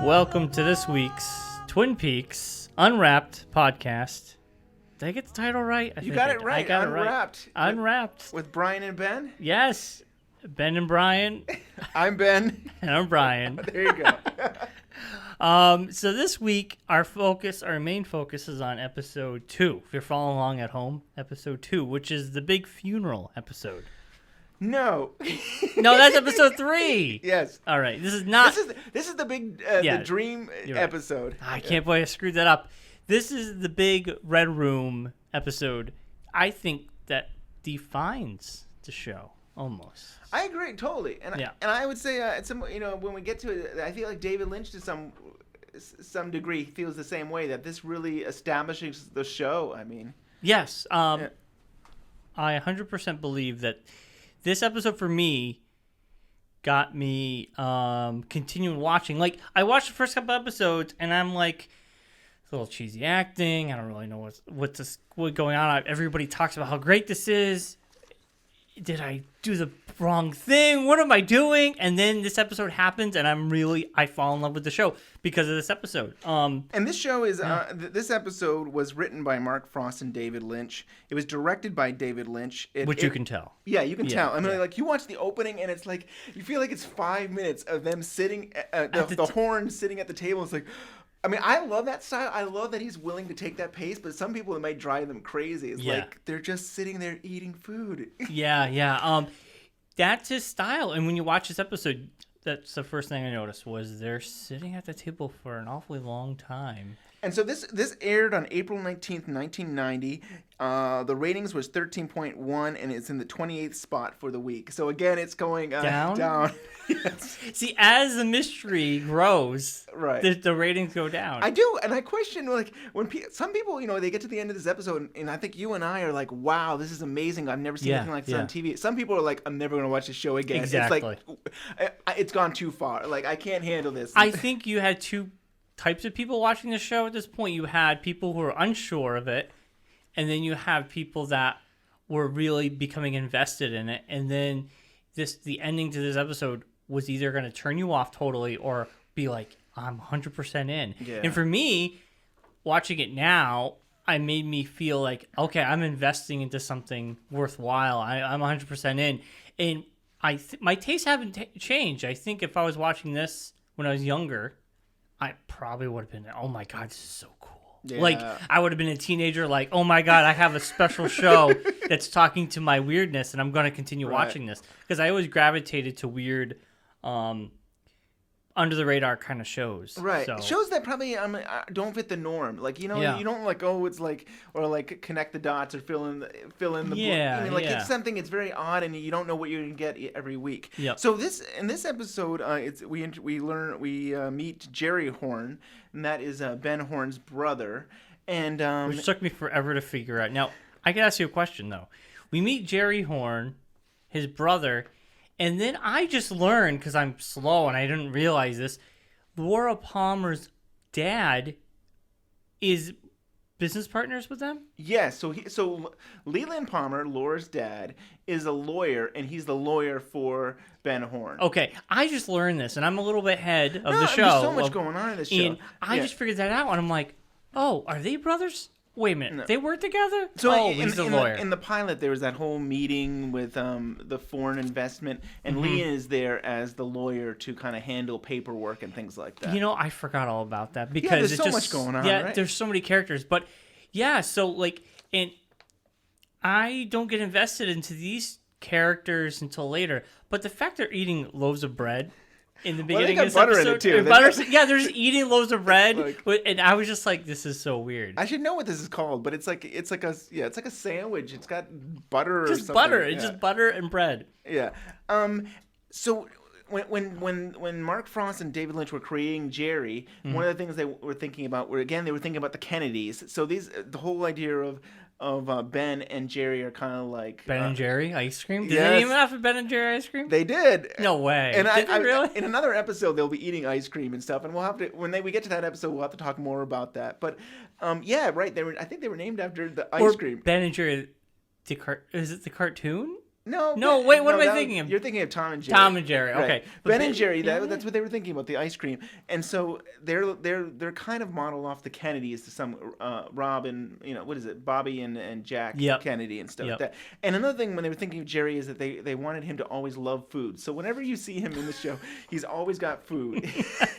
Welcome to this week's Twin Peaks Unwrapped podcast. Did I get the title right? You got it right. I got Unwrapped. it right. Unwrapped. With Bryon and Ben? Yes. Ben and Bryon. I'm Ben. And I'm Bryon. There you go. So this week, our main focus is on episode 2. If you're following along at home, episode 2, which is the big funeral episode. No. No, that's episode 3. Yes. All right. This is not. This is the big the dream episode. Right. I can't believe I screwed that up. This is the big Red Room episode. I think that defines the show almost. I agree totally, and I would say when we get to it, I feel like David Lynch to some degree feels the same way, that this really establishes the show. I mean, yes, I 100% believe that this episode for me got me continuing watching. Like, I watched the first couple episodes and I'm like, it's a little cheesy acting. I don't really know what's going on. Everybody talks about how great this is. Did I do the wrong thing? What am I doing? And then this episode happens, and I fall in love with the show because of this episode. And this show is this episode was written by Mark Frost and David Lynch. It was directed by David Lynch, which you can tell. Yeah, you can tell. I mean, like, you watch the opening, and it's like you feel like it's 5 minutes of them sitting, the Horne sitting at the table. It's like, I mean, I love that style. I love that he's willing to take that pace, but some people, it might drive them crazy. It's like they're just sitting there eating food. Yeah. That's his style. And when you watch this episode, that's the first thing I noticed was they're sitting at the table for an awfully long time. And so this aired on April 19th, 1990. The ratings was 13.1, and it's in the 28th spot for the week. So again, it's going down. Yes. See, as the mystery grows, right, the ratings go down. I do, and I question, like, when some people, they get to the end of this episode, and I think you and I are like, wow, this is amazing. I've never seen anything like this on TV. Some people are like, I'm never going to watch this show again. Exactly. It's like, it's gone too far. Like, I can't handle this. I think you had two types of people watching the show at this point. You had people who were unsure of it, and then you have people that were really becoming invested in it. And then the ending to this episode was either going to turn you off totally or be like, I'm 100% in. Yeah. And for me, watching it now, it made me feel like, okay, I'm investing into something worthwhile. I'm 100% in. And my tastes haven't changed. I think if I was watching this when I was younger, I probably would have been, oh my God, this is so cool. Yeah. Like, I would have been a teenager like, oh my God, I have a special show that's talking to my weirdness, and I'm going to continue watching this. Because I always gravitated to weird, under-the-radar kind of shows. Right. So. Shows that probably don't fit the norm. Like, you don't like, it's like, or like connect the dots or fill in the Yeah, I mean, like, it's something, it's very odd, and you don't know what you're going to get every week. Yep. So in this episode, we meet Jerry Horne, and that is Ben Horne's brother. And which took me forever to figure out. Now, I can ask you a question, though. We meet Jerry Horne, his brother, and then I just learned, because I'm slow and I didn't realize this, Laura Palmer's dad is business partners with them? Yes. So Leland Palmer, Laura's dad, is a lawyer, and he's the lawyer for Ben Horne. Okay. I just learned this, and I'm a little bit ahead of the show. There's so much going on in this show. And I just figured that out, and I'm like, oh, are they brothers? Wait a minute, They work together? So he's the lawyer. In the pilot, there was that whole meeting with the foreign investment, and Leah is there as the lawyer to kind of handle paperwork and things like that. I forgot all about that because there's so much going on. Yeah, right? There's so many characters, but so like, and I don't get invested into these characters until later. But the fact they're eating loaves of bread in the beginning of this butter episode, in it too. They're just eating loaves of bread, and I was just like, "This is so weird." I should know what this is called, but it's like a sandwich. It's got butter or just something. Butter. It's just butter and bread. Yeah. So when Mark Frost and David Lynch were creating Jerry, one of the things they were thinking about were the Kennedys. So the whole idea of Ben and Jerry are kind of like Ben and Jerry ice cream. Did yes. they name it after Ben and Jerry ice cream? They did. No way. And did they really? In another episode, they'll be eating ice cream and stuff, and we'll have to we get to that episode, we'll have to talk more about that. But right. I think they were named after the ice cream. Ben and Jerry. Is it the cartoon? No, wait, what am I thinking of? You're thinking of Tom and Jerry. Tom and Jerry, okay. Right. Ben and Jerry, that's what they were thinking about, the ice cream. And so they're kind of modeled off the Kennedys to some Rob and, what is it, Bobby and Jack Kennedy and stuff like that. And another thing when they were thinking of Jerry is that they wanted him to always love food. So whenever you see him in the show, he's always got food.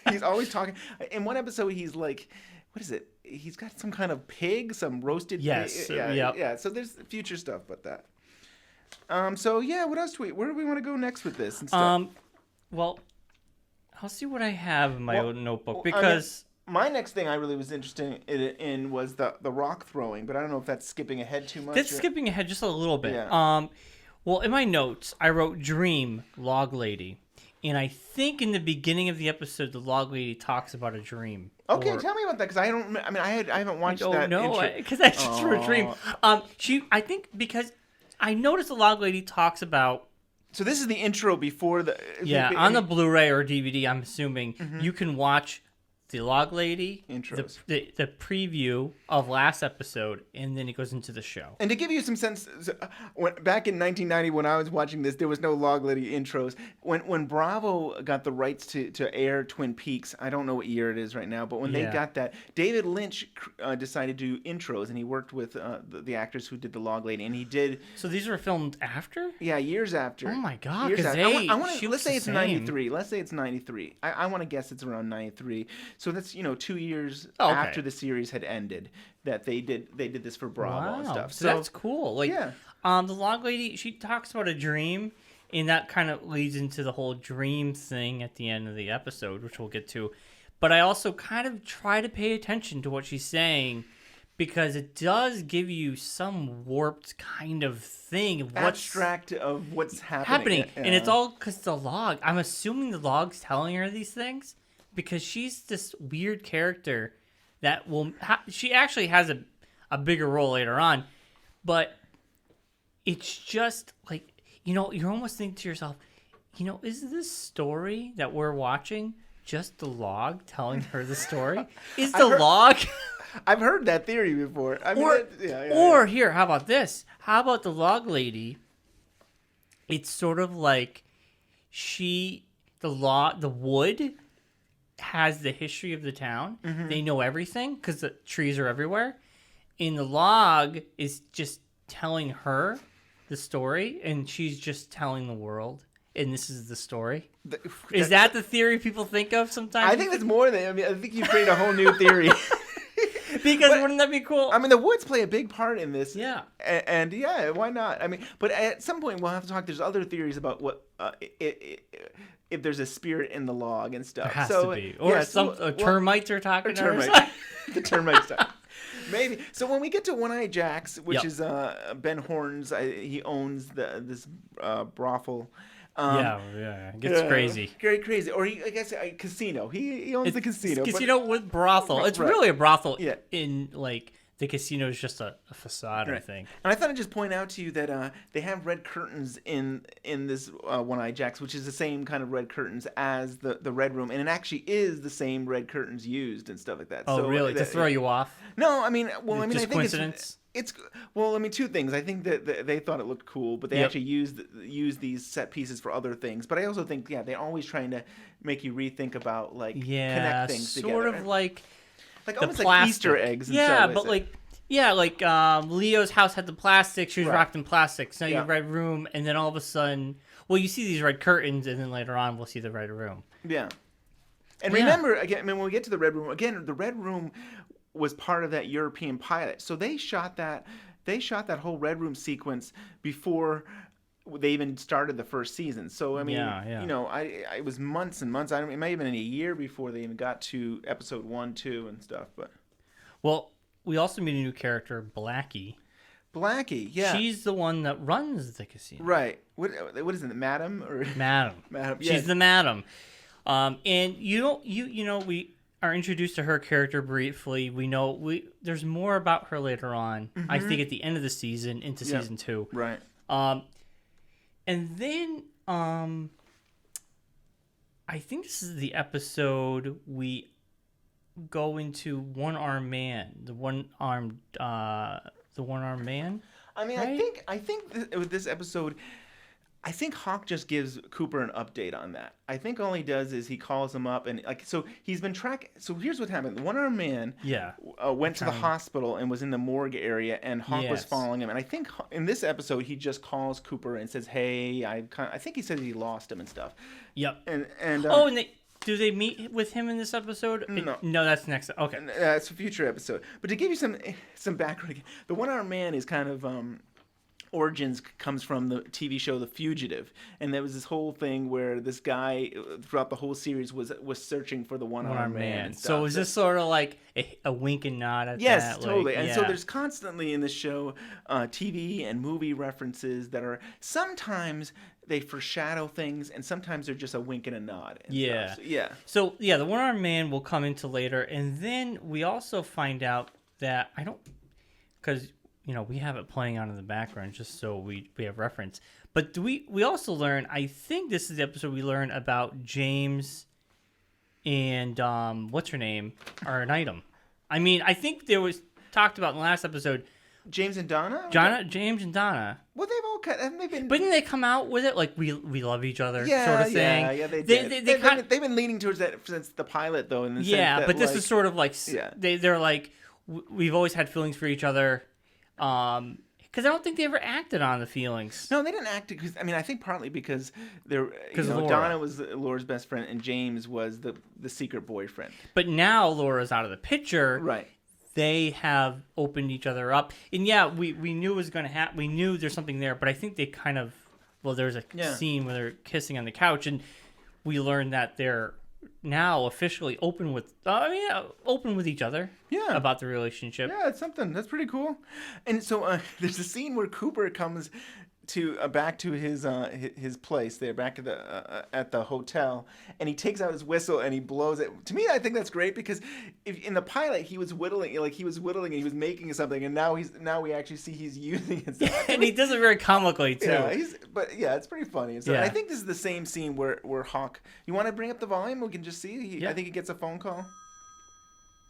He's always talking. In one episode, he's like, what is it? He's got some kind of pig, some roasted pig. Yes. Yeah. So there's future stuff about that. What else where do we want to go next with this and stuff? Well, I'll see what I have in my own notebook because my next thing I really was interested in was the rock throwing, but I don't know if that's skipping ahead too much. That's skipping ahead just a little bit. Yeah. Well, in my notes, I wrote dream log lady, and I think in the beginning of the episode, the log lady talks about a dream. Okay, tell me about that because I don't. I mean, I haven't watched that. No, because that's just for a dream. I think because I noticed the log lady talks about. So this is the intro before the. Yeah, on the Blu-ray or DVD, I'm assuming you can watch the log lady intros, the preview of last episode, and then it goes into the show. And to give you some sense, back in 1990 when I was watching this, there was no log lady intros. When Bravo got the rights to air Twin Peaks, I don't know what year it is right now, but when they got that, David Lynch decided to do intros, and he worked with the actors who did the log lady, and he did. So these were filmed after? Yeah, years after. Oh my god! Years after. Let's say it's 93. Let's say it's 93. I want to guess it's around 93. So that's 2 years after the series had ended that they did this for Bravo and stuff. So that's cool. The log lady, she talks about a dream, and that kind of leads into the whole dream thing at the end of the episode, which we'll get to. But I also kind of try to pay attention to what she's saying because it does give you some warped kind of thing of what's abstract of what's happening. And it's all because the log. I'm assuming the log's telling her these things. Because she's this weird character that will... she actually has a bigger role later on. But it's just like... you're almost thinking to yourself, is this story that we're watching just the log telling her the story? Is the log... I've heard that theory before. Or here, how about this? How about the log lady? It's sort of like the wood... has the history of the town. They know everything because the trees are everywhere. And the log is just telling her the story, and she's just telling the world. And this is the story. Is that the theory people think of sometimes? I think that's more than. I think you create a whole new theory. Because wouldn't that be cool? I mean, the woods play a big part in this. Yeah. And why not? I mean, but at some point we'll have to talk. There's other theories about what if there's a spirit in the log and stuff. There has to be. Or termites are talking to her. The termites talk. Maybe. So when we get to One-Eye Jack's, which is Ben Horne's, he owns this brothel. It gets crazy. Very crazy. Or I guess a casino. He owns the casino. Casino with brothel. It's really a brothel. Yeah. In the casino is just a facade, I think. And I thought I'd just point out to you that they have red curtains in this One-Eye Jack's, which is the same kind of red curtains as the Red Room, and it actually is the same red curtains used and stuff like that. Oh, so, really? To throw you off? No, I mean, I think coincidence. It's two things. I think that they thought it looked cool, but they actually used these set pieces for other things. But I also think, they're always trying to make you rethink about connect things together. Sort of like almost like Easter eggs. And Leo's house had the plastic. She was wrapped in plastic. So you have Red Room, and then all of a sudden, you see these red curtains, and then later on, we'll see the Red Room. Yeah. And remember, again, when we get to the Red Room, the Red Room was part of that European pilot. So they shot that whole Red Room sequence before they even started the first season. So I mean, it was months and months. It might have been a year before they even got to episode 1, 2, and stuff. But we also meet a new character, Blackie. Blackie, yeah. She's the one that runs the casino. Right. What is it, Madam or Madam? Madam. She's the Madam. And we are introduced to her character briefly. We know there's more about her later on. I think at the end of the season into season 2. Right. And then I think this is the episode we go into One-Armed Man. The one-armed man. I mean, right? I think with this episode, I think Hawk just gives Cooper an update on that. I think all he does is he calls him up and so he's been tracking. So here's what happened: the one-armed man went to the hospital and was in the morgue area, and Hawk was following him. And I think in this episode he just calls Cooper and says, "Hey, I think he says he lost him and stuff." Yep. And do they meet with him in this episode? No, that's next. Okay, that's a future episode. But to give you some background, the one-armed man is kind of. Origins comes from the TV show The Fugitive, and there was this whole thing where this guy throughout the whole series was searching for the one-armed man. So is this sort of like a wink and nod at that? Yes, totally. And so there's constantly in this show TV and movie references that are sometimes they foreshadow things, and sometimes they're just a wink and a nod. So the one-armed man will come into later, and then we also find out that because we have it playing on in the background just so we have reference. But we also learn, I think this is the episode we learn about James and what's her name are an item. I mean, I think there was talked about in the last episode. James and Donna? James and Donna. Well, haven't they been? But didn't they come out with it like we love each other sort of thing? Yeah, they did. They've been leaning towards that since the pilot, though. In the sense that, but this is sort of like they're like we've always had feelings for each other. Because I don't think they ever acted on the feelings. No, they didn't act because I think partly because Donna was Laura's best friend and James was the secret boyfriend. But now Laura's out of the picture. Right. They have opened each other up, and we knew it was going to happen. We knew there's something there, but I think they kind of there's a scene where they're kissing on the couch, and we learned that they're now officially open with each other about the relationship. Yeah, it's something that's pretty cool. And so there's a scene where Cooper comes to back to his place there, back at the hotel, and he takes out his whistle and he blows it. To me, I think that's great because in the pilot he was whittling and he was making something, and now we actually see he's using it. So and he does it very comically too. Yeah, it's pretty funny. So I think this is the same scene where Hawk. You want to bring up the volume? We can just see. I think he gets a phone call.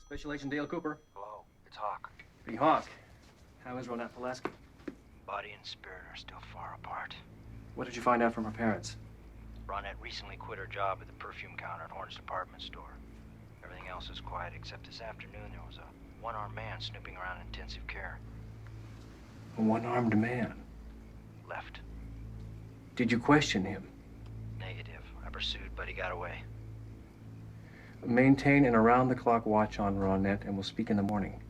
Special Agent Dale Cooper. Hello, it's Hawk. Hey, Hawk. How is Ronette Pulaski? Body and spirit are still far apart. What did you find out from her parents? Ronette recently quit her job at the perfume counter at Horne's department store. Everything else is quiet except this afternoon there was a one-armed man snooping around in intensive care. A one-armed man? Left. Did you question him? Negative. I pursued, but he got away. Maintain an around-the-clock watch on Ronette, and we'll speak in the morning.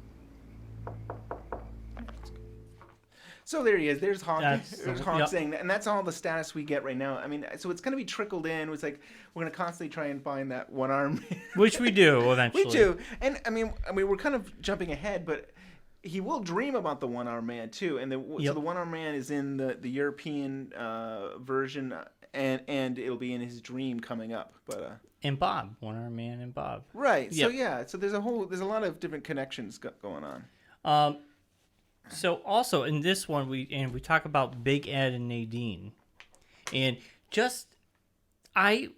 So there he is. There's Hawk. There's Hawk saying that, and that's all the status we get right now. I mean, so it's going to be trickled in. It's like we're going to constantly try and find that one arm, which we do eventually. We do, and I mean, we're kind of jumping ahead, but he will dream about the one arm man too. And so the one arm man is in the European version, and it'll be in his dream coming up. But and Bob, one arm man, and Bob. Right. Yep. So there's a lot of different connections going on. So also in this one we talk about Big Ed and Nadine, and the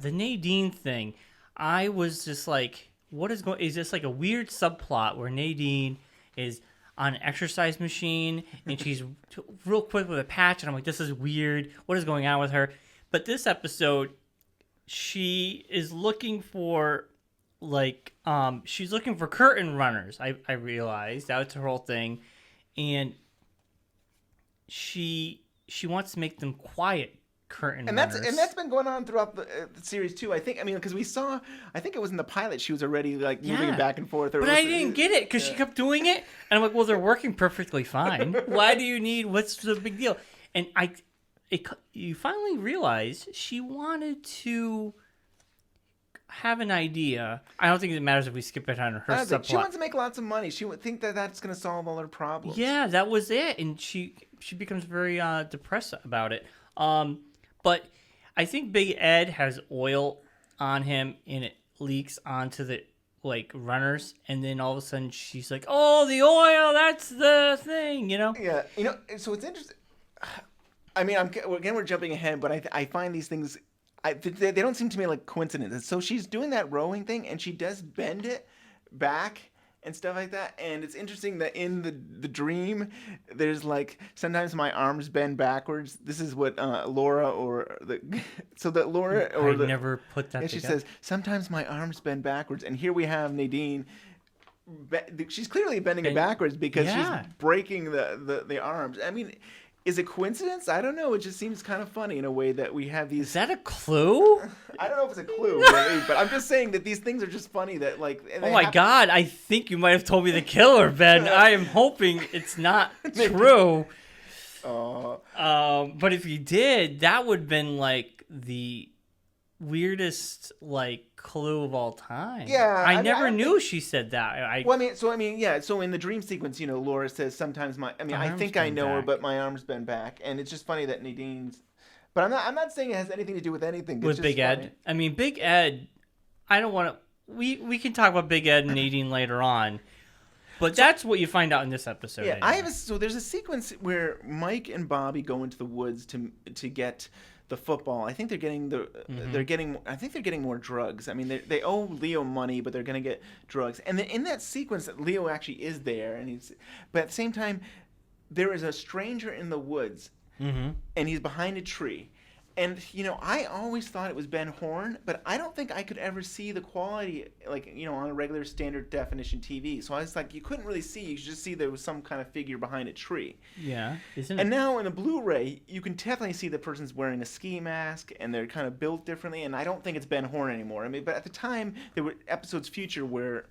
Nadine thing, I was just like, what is going? Is this like a weird subplot where Nadine is on an exercise machine and she's real quick with a patch, and I'm like, this is weird. What is going on with her? But this episode, she is looking for she's looking for curtain runners. I realized that's her whole thing. And she wants to make them quiet curtain runners. And that's been going on throughout the series too. I think because we saw, I think it was in the pilot she was already moving back and forth. But I didn't get it because she kept doing it, and I'm like, well, they're working perfectly fine. Why do you need? What's the big deal? And you finally realize she wanted to have an idea. I don't think it matters if we skip it on her subplot. She wants to make lots of money. She would think that that's going to solve all her problems. Yeah, that was it. And she becomes very depressed about it. But I think Big Ed has oil on him, and it leaks onto the runners, and then all of a sudden she's like, "Oh, the oil, that's the thing," Yeah, so it's interesting. I mean, we're jumping ahead, but I find these things. They don't seem to me like coincidences. So she's doing that rowing thing, and she does bend it back and stuff like that. And it's interesting that in the dream, there's like, sometimes my arms bend backwards. This is what Laura never put that together. She together. says, sometimes my arms bend backwards. And here we have Nadine. She's clearly bending it backwards because she's breaking the arms. I mean, is it coincidence? I don't know. It just seems kind of funny in a way that we have these. Is that a clue? I don't know if it's a clue, really, but I'm just saying that these things are just funny. That like. Oh my God! I think you might have told me the killer, Ben. I am hoping it's not true. But if you did, that would have been like the weirdest like clue of all time. Yeah, I never knew she said that. So in the dream sequence, Laura says sometimes I think I know her, but my arms bend back, and it's just funny that Nadine's. But I'm not saying it has anything to do with anything. With Big Ed, I mean Big Ed. I don't want to. We can talk about Big Ed and Nadine later on, but that's what you find out in this episode. Yeah, anyway. there's a sequence where Mike and Bobby go into the woods to get the football. I think they're getting I think they're getting more drugs. I mean, they owe Leo money, but they're going to get drugs. And then in that sequence, Leo actually is there, but at the same time, there is a stranger in the woods, and he's behind a tree. And I always thought it was Ben Horne, but I don't think I could ever see the quality on a regular standard definition TV. So I was like, you couldn't really see. You could just see there was some kind of figure behind a tree. Yeah, and now in a Blu-ray, you can definitely see the person's wearing a ski mask, and they're kind of built differently. And I don't think it's Ben Horne anymore. I mean, but at the time, there were episodes future where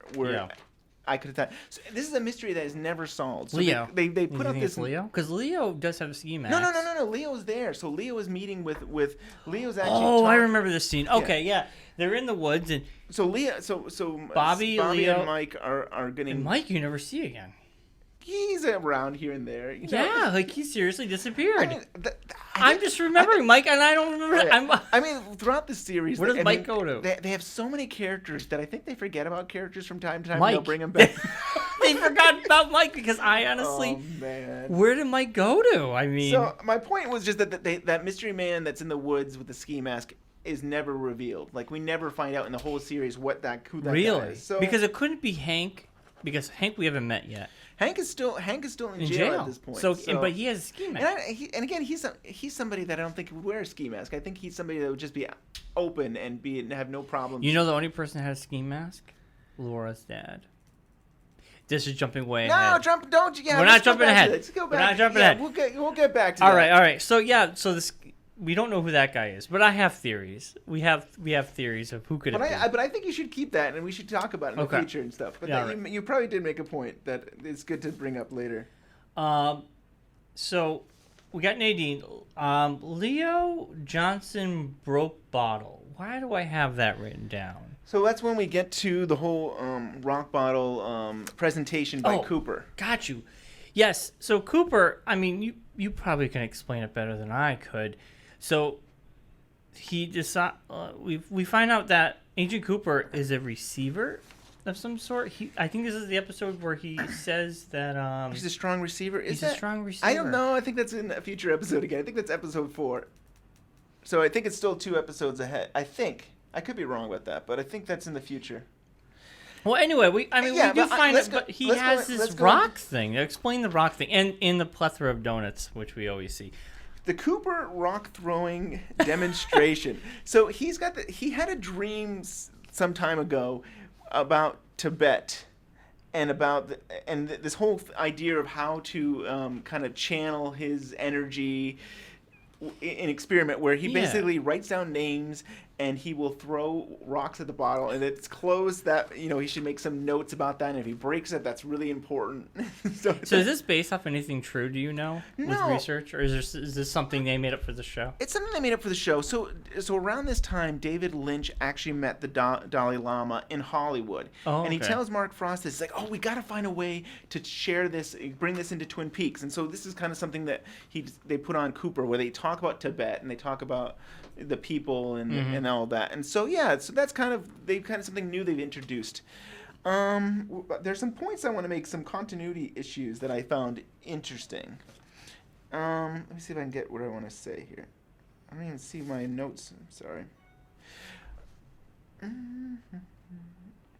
I could have thought. So this is a mystery that is never solved. So Leo. They put up this. Leo? Because Leo does have a ski mask. No. Leo's there. So Leo is meeting with Leo's actually. Oh, I remember this scene. Okay, yeah. They're in the woods and. So Leo. So Bobby, Leo, and Mike are getting. And Mike, you never see again. He's around here and there. Yeah, like he seriously disappeared. I mean, I'm just remembering Mike, and I don't remember. I mean, throughout the series, where does Mike go to? They have so many characters that I think they forget about characters from time to time. Mike. They'll bring them back. They forgot about Mike because I honestly. Oh man. Where did Mike go to? I mean. So my point was just that that mystery man that's in the woods with the ski mask is never revealed. Like we never find out in the whole series who that guy is. So, because it couldn't be Hank, because Hank we haven't met yet. Hank is still in jail at this point. So, but he has a ski mask. And again, he's somebody that I don't think would wear a ski mask. I think he's somebody that would just be open and have no problems. The only person that has a ski mask? Laura's dad. This is jumping way ahead. No, don't. Yeah, we're not jumping ahead. Let's go back. We're not jumping ahead. We'll get back to that. All right. So this. We don't know who that guy is, but I have theories. We have theories of who could it be. But I think you should keep that, and we should talk about it in the future and stuff. But you probably did make a point that it's good to bring up later. So we got Nadine. Leo Johnson broke bottle. Why do I have that written down? So that's when we get to the whole rock bottle presentation by Cooper. Got you. Yes. So Cooper, I mean, you probably can explain it better than I could. So he we find out that Agent Cooper is a receiver of some sort. I think this is the episode where he says that he's a strong receiver. He's a strong receiver. I don't know. I think that's in a future episode again. I think that's episode 4. So I think it's still 2 episodes ahead. I think. I could be wrong about that, but I think that's in the future. Well, anyway, we do find it, but he has this rock thing. Explain the rock thing, and in the plethora of donuts, which we always see. The Cooper rock throwing demonstration. So he had a dream some time ago about Tibet and this whole idea of how to kind of channel his energy in an experiment where he basically writes down names and he will throw rocks at the bottle, and it's closed that he should make some notes about that, and if he breaks it, that's really important. So is this based off anything true? Do you know with No. research, or is this something they made up for the show? It's something they made up for the show. So around this time, David Lynch actually met the Dalai Lama in Hollywood, and he tells Mark Frost this. He's like, "Oh, we got to find a way to share this, bring this into Twin Peaks." And so this is kind of something that they put on Cooper, where they talk about Tibet and they talk about the people and all that. And so so that's kind of something new they've introduced. There's some points I want to make, some continuity issues that I found interesting. Let me see if I can get what I want to say here. I don't even see my notes. I'm sorry.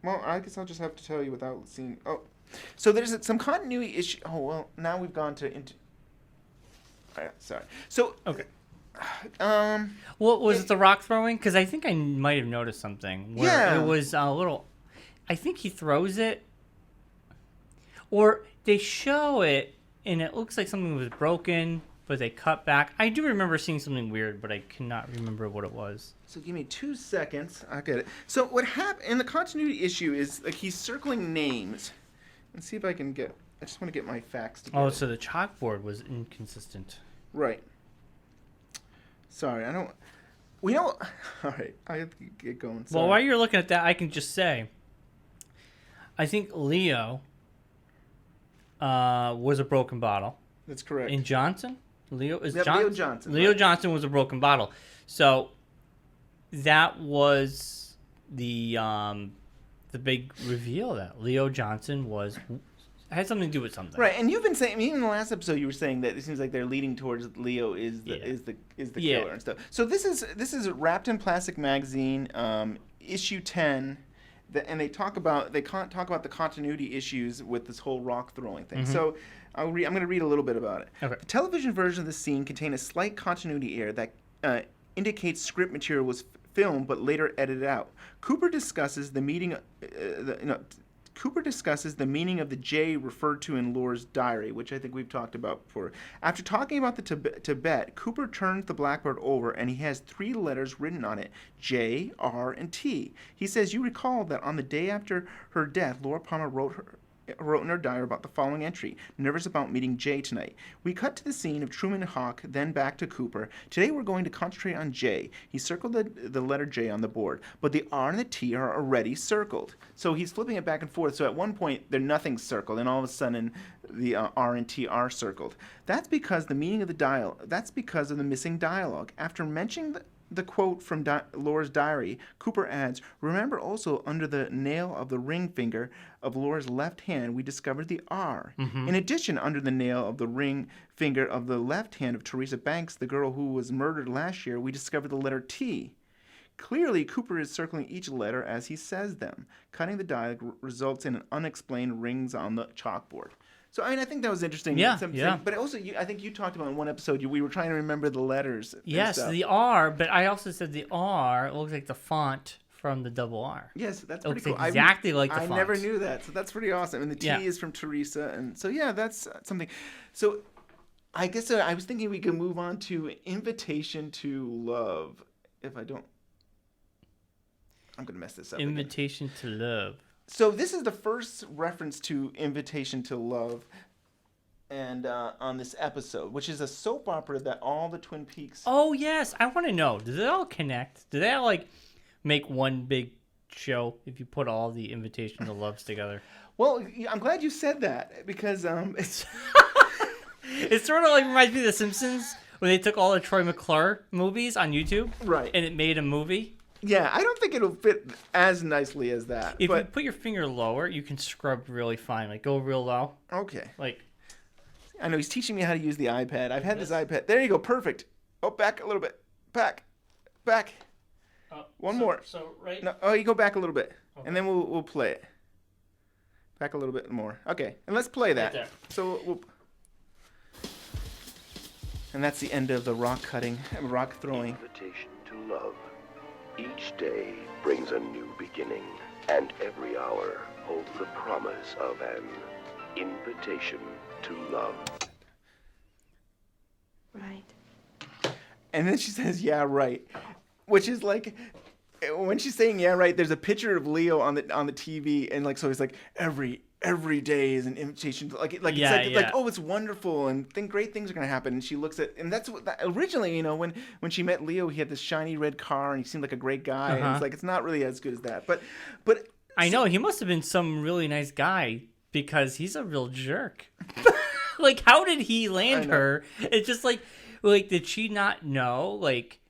Well, I guess I'll just have to tell you without seeing. Oh, so there's some continuity issue. Oh well, now we've gone to into. Sorry. So Okay. What was it the rock throwing? Because I think I might have noticed something where it was a little. I think he throws it, or they show it, and it looks like something was broken, but they cut back. I do remember seeing something weird, but I cannot remember what it was. So give me 2 seconds. I'll get it. So what happened in the continuity issue is like he's circling names. Let's see if I can get. I just want to get my facts together. Oh, so the chalkboard was inconsistent. Right. Sorry, I don't. We don't. All right, I have to get going. Sorry. Well, while you're looking at that, I can just say, I think Leo was a broken bottle. That's correct. And Johnson, Leo Johnson. Leo Johnson was a broken bottle. So that was the big reveal that Leo Johnson had something to do with something. Right, and you've been saying, even in the last episode, you were saying that it seems like they're leading towards Leo is the killer and stuff. So this is Wrapped in Plastic magazine, issue 10, and they talk about the continuity issues with this whole rock throwing thing. Mm-hmm. So I'm going to read a little bit about it. Okay. The television version of the scene contained a slight continuity error that indicates script material was filmed but later edited out. Cooper discusses the meaning of the J referred to in Laura's diary, which I think we've talked about before. After talking about the Tibet, Cooper turns the blackboard over and he has 3 letters written on it, J, R, and T. He says, "You recall that on the day after her death, Laura Palmer wrote in her diary about the following entry, nervous about meeting Jay tonight. We cut to the scene of Truman and Hawk, then back to Cooper. Today we're going to concentrate on J. He circled the letter J on the board, but the R and the T are already circled." So he's flipping it back and forth. So at one point, nothing's circled, and all of a sudden, the R and T are circled. That's because the missing dialogue. After mentioning the quote from Laura's diary, Cooper adds, "Remember also under the nail of the ring finger of Laura's left hand, we discovered the R. Mm-hmm. In addition, under the nail of the ring finger of the left hand of Teresa Banks, the girl who was murdered last year, we discovered the letter T." Clearly, Cooper is circling each letter as he says them. Cutting the dialogue results in an unexplained rings on the chalkboard. So, I think that was interesting. Yeah. But also, I think you talked about in one episode, we were trying to remember the letters. Yes, the R, but I also said the R looks like the font from the double R. Yes, that's pretty cool. Exactly like the font. I never knew that, so that's pretty awesome. And the T is from Teresa, and so, that's something. So, I guess I was thinking we could move on to Invitation to Love. If I don't... I'm going to mess this up. Invitation to Love. So this is the first reference to Invitation to Love, and on this episode, which is a soap opera that all the Twin Peaks. Oh yes, I want to know. Do they all connect? Do they all make one big show if you put all the Invitation to Loves together? Well, I'm glad you said that because it's it sort of reminds me of The Simpsons when they took all the Troy McClure movies on YouTube, right, and it made a movie. Yeah, I don't think it'll fit as nicely as that. If you put your finger lower, you can scrub really fine. Go real low. Okay. I know he's teaching me how to use the iPad. I've had this iPad. There you go. Perfect. Oh, back a little bit. Back. One more. So right. No, you go back a little bit, okay. And then we'll play it. Back a little bit more. Okay, and let's play that. Right there. So and that's the end of the rock throwing. Invitation to Love. Each day brings a new beginning, and every hour holds the promise of an invitation to love. Right. And then she says, "Yeah, right," which is when she's saying "yeah, right," there's a picture of Leo on the TV, and so he's every day is an invitation to oh, it's wonderful and great things are going to happen. And she looks at, and that's what originally, when she met Leo, he had this shiny red car and he seemed like a great guy. Uh-huh. And it's not really as good as that, but I know he must have been some really nice guy because he's a real jerk. How did he land her? It's just did she not know?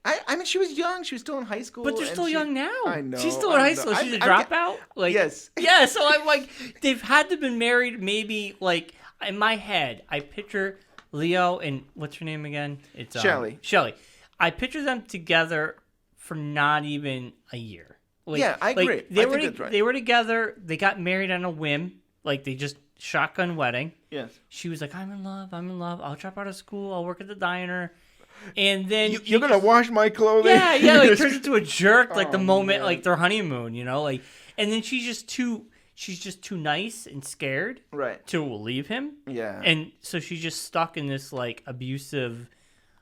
I mean, she was young. She was still in high school. But they're still young now. I know. She's still in high school. She's a dropout? Yes. Yeah, so I'm they've had to have been married maybe, in my head, I picture Leo and, what's her name again? It's Shelley. Shelley. I picture them together for not even a year. Like, Yeah, I agree. They I were think that's right. they were together. They got married on a whim. Like they just shotgun wedding. Yes. She was like, I'm in love. I'll drop out of school. I'll work at the diner. And then You're gonna wash my clothing. Yeah, like turns into a jerk like the Oh, moment man. like their honeymoon, like, and then she's just too nice and scared Right. to leave him. Yeah. And so she's just stuck in this like abusive,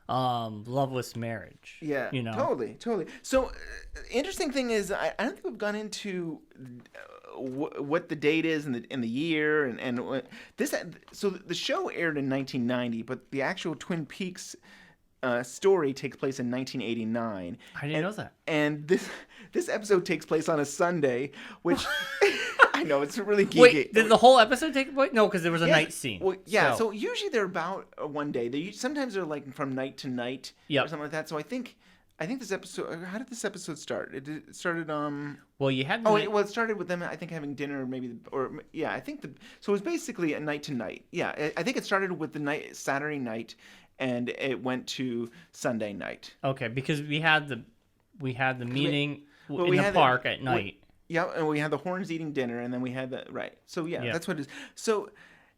loveless marriage. Yeah. You know? Totally. So, interesting thing is, I don't think we've gone into what the date is and the year and this. So the show aired in 1990, but the actual Twin Peaks story takes place in 1989. I didn't know that. And this episode takes place on a Sunday, which I know it's really geeky. Wait, did the whole episode take place? No, because there was a night scene. Well, yeah. So usually they're about one day. Sometimes they're like from night to night or something like that. So I think this episode. How did this episode start? It started. Well, you had. It started with them. I think having dinner, I think so it was basically a night to night. Yeah, I think it started with the Saturday night, and it went to Sunday night. Okay, because we had the meeting in we the had park at night. Yeah, and we had the Hornes eating dinner, and then we had So yeah, that's what it is. So,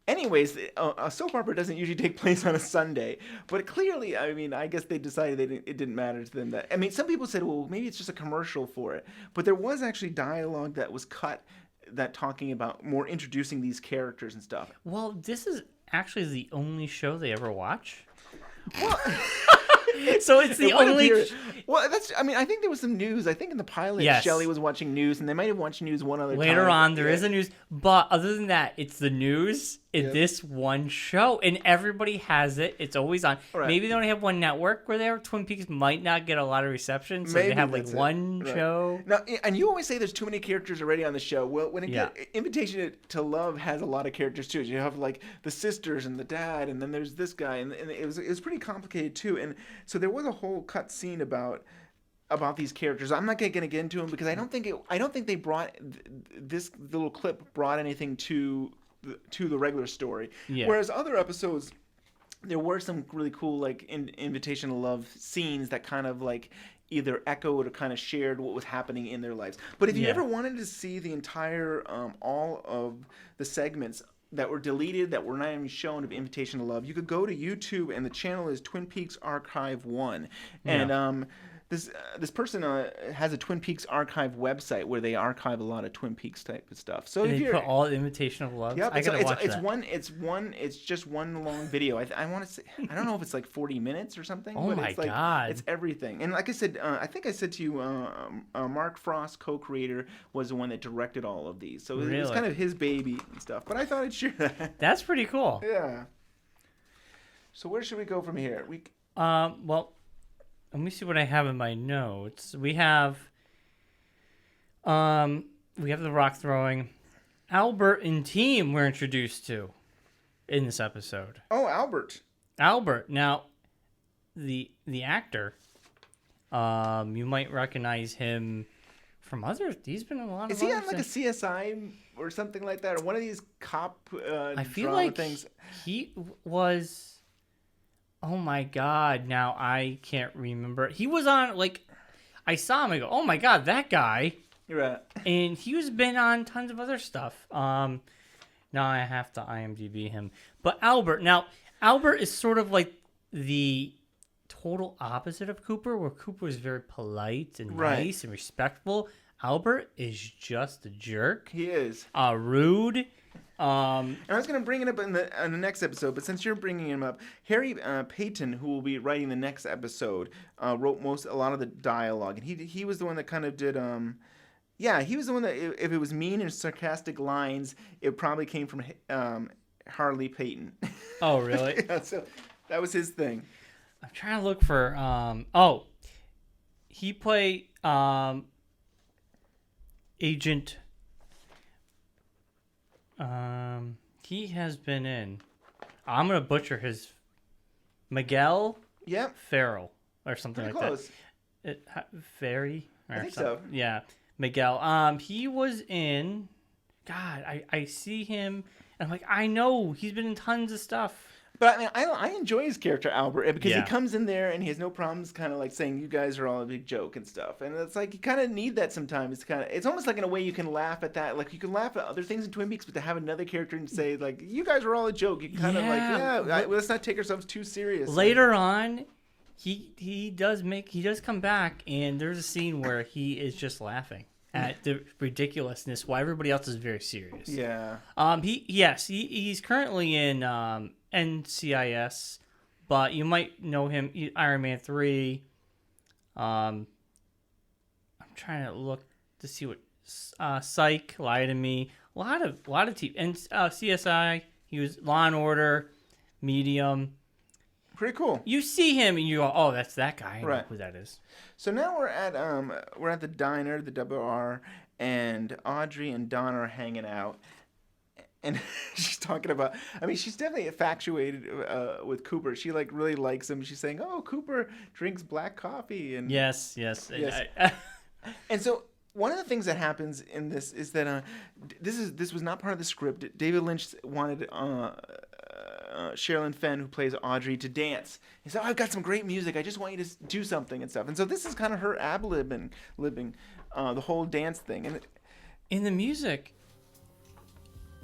anyways, a soap opera doesn't usually take place on a Sunday, but clearly, I mean, I guess they decided it didn't matter to them that. I mean, some people said, well, maybe it's just a commercial for it, but there was actually dialogue that was cut that talking about more introducing these characters and stuff. Well, this is actually the only show they ever watch. Well. So it's the only. Well, I think there was some news. I think in the pilot, Yes. Shelley was watching news, and they might have watched news one other time. Later on, there is a news, but other than that, it's the news in this one show, and everybody has it. It's always on. Right. Maybe they only have one network where their Twin Peaks might not get a lot of reception, so Maybe they have like that's it. one Right. show. Now, and you always say there's too many characters already on the show. Well, when Invitation to Love has a lot of characters too. You have like the sisters and the dad, and then there's this guy, and it was pretty complicated too. And so there was a whole cut scene about these characters. I'm not going to get into them because I don't think they brought this little clip brought anything to the regular story. Yeah. Whereas other episodes, there were some really cool like Invitation to Love scenes that kind of like either echoed or kind of shared what was happening in their lives. But if you ever wanted to see the entire all of the segments that were deleted, that were not even shown of Invitation to Love, you could go to YouTube, and the channel is Twin Peaks Archive 1. And this person has a Twin Peaks Archive website where they archive a lot of Twin Peaks type of stuff. So And if they you're put all Invitation of Love. Yep, I gotta watch it's that. it's just one long video. I want to say, I don't know if it's like 40 minutes or something. Oh but my it's like, God. it's everything. And like I said, I think I said to you, Mark Frost, co-creator, was the one that directed all of these. So it was Really? kind of his baby and stuff. But I thought I'd share that. That's pretty cool. Yeah. So where should we go from here? Well, let me see what I have in my notes. We have the rock throwing. Albert and team we're introduced to in this episode. Oh, Albert. Now, the actor, you might recognize him from others. He's been in a lot of. Is he on like a CSI or something like that, or one of these cop I feel drama like things? he was. Oh my God! Now I can't remember. He was on like, I saw him. I go, oh my God, that guy. You're right. And he was been on tons of other stuff. Now I have to IMDb him. But Albert is sort of like the total opposite of Cooper, where Cooper is very polite and nice and respectful. Albert is just a jerk. He is. Rude. And I was going to bring it up in the next episode, but since you're bringing him up, Harry Payton, who will be writing the next episode, wrote a lot of the dialogue, and he was the one that kind of did. He was the one that if it was mean and sarcastic lines, it probably came from Harley Payton. Oh, really? Yeah, so that was his thing. I'm trying to look for. He played Agent. He has been in. I'm gonna butcher his. Miguel. Yep. Farrell or something Pretty like close. that. Ferry. I think so. Yeah, Miguel. He was in. God, I see him, and I'm like, I know he's been in tons of stuff. But I mean, I enjoy his character Albert because he Yeah. comes in there and he has no problems, kind of like saying you guys are all a big joke and stuff. And it's like you kind of need that sometimes. It's almost like in a way you can laugh at that. Like you can laugh at other things in Twin Peaks, but to have another character and say like you guys are all a joke, you kind of let's not take ourselves too serious. Later on, he does come back, and there's a scene where he is just laughing at the ridiculousness while everybody else is very serious. Yeah. He's currently in NCIS, but you might know him Iron Man 3. I'm trying to look to see what Psych, Lie to Me, a lot of TV, and CSI. He was Law and Order, Medium. Pretty cool. You see him and you go, "Oh, that's that guy." I know Right. who that is. So now we're at the diner, the WR, and Audrey and Donna are hanging out, and she's talking about. I mean, she's definitely infatuated with Cooper. She like really likes him. She's saying, "Oh, Cooper drinks black coffee," and Yes. Yes. And so one of the things that happens in this is that this was not part of the script. David Lynch wanted Sherilyn Fenn, who plays Audrey, to dance. He said, I've got some great music. I just want you to do something and stuff. And so this is kind of her ad-libbing the whole dance thing. And In the music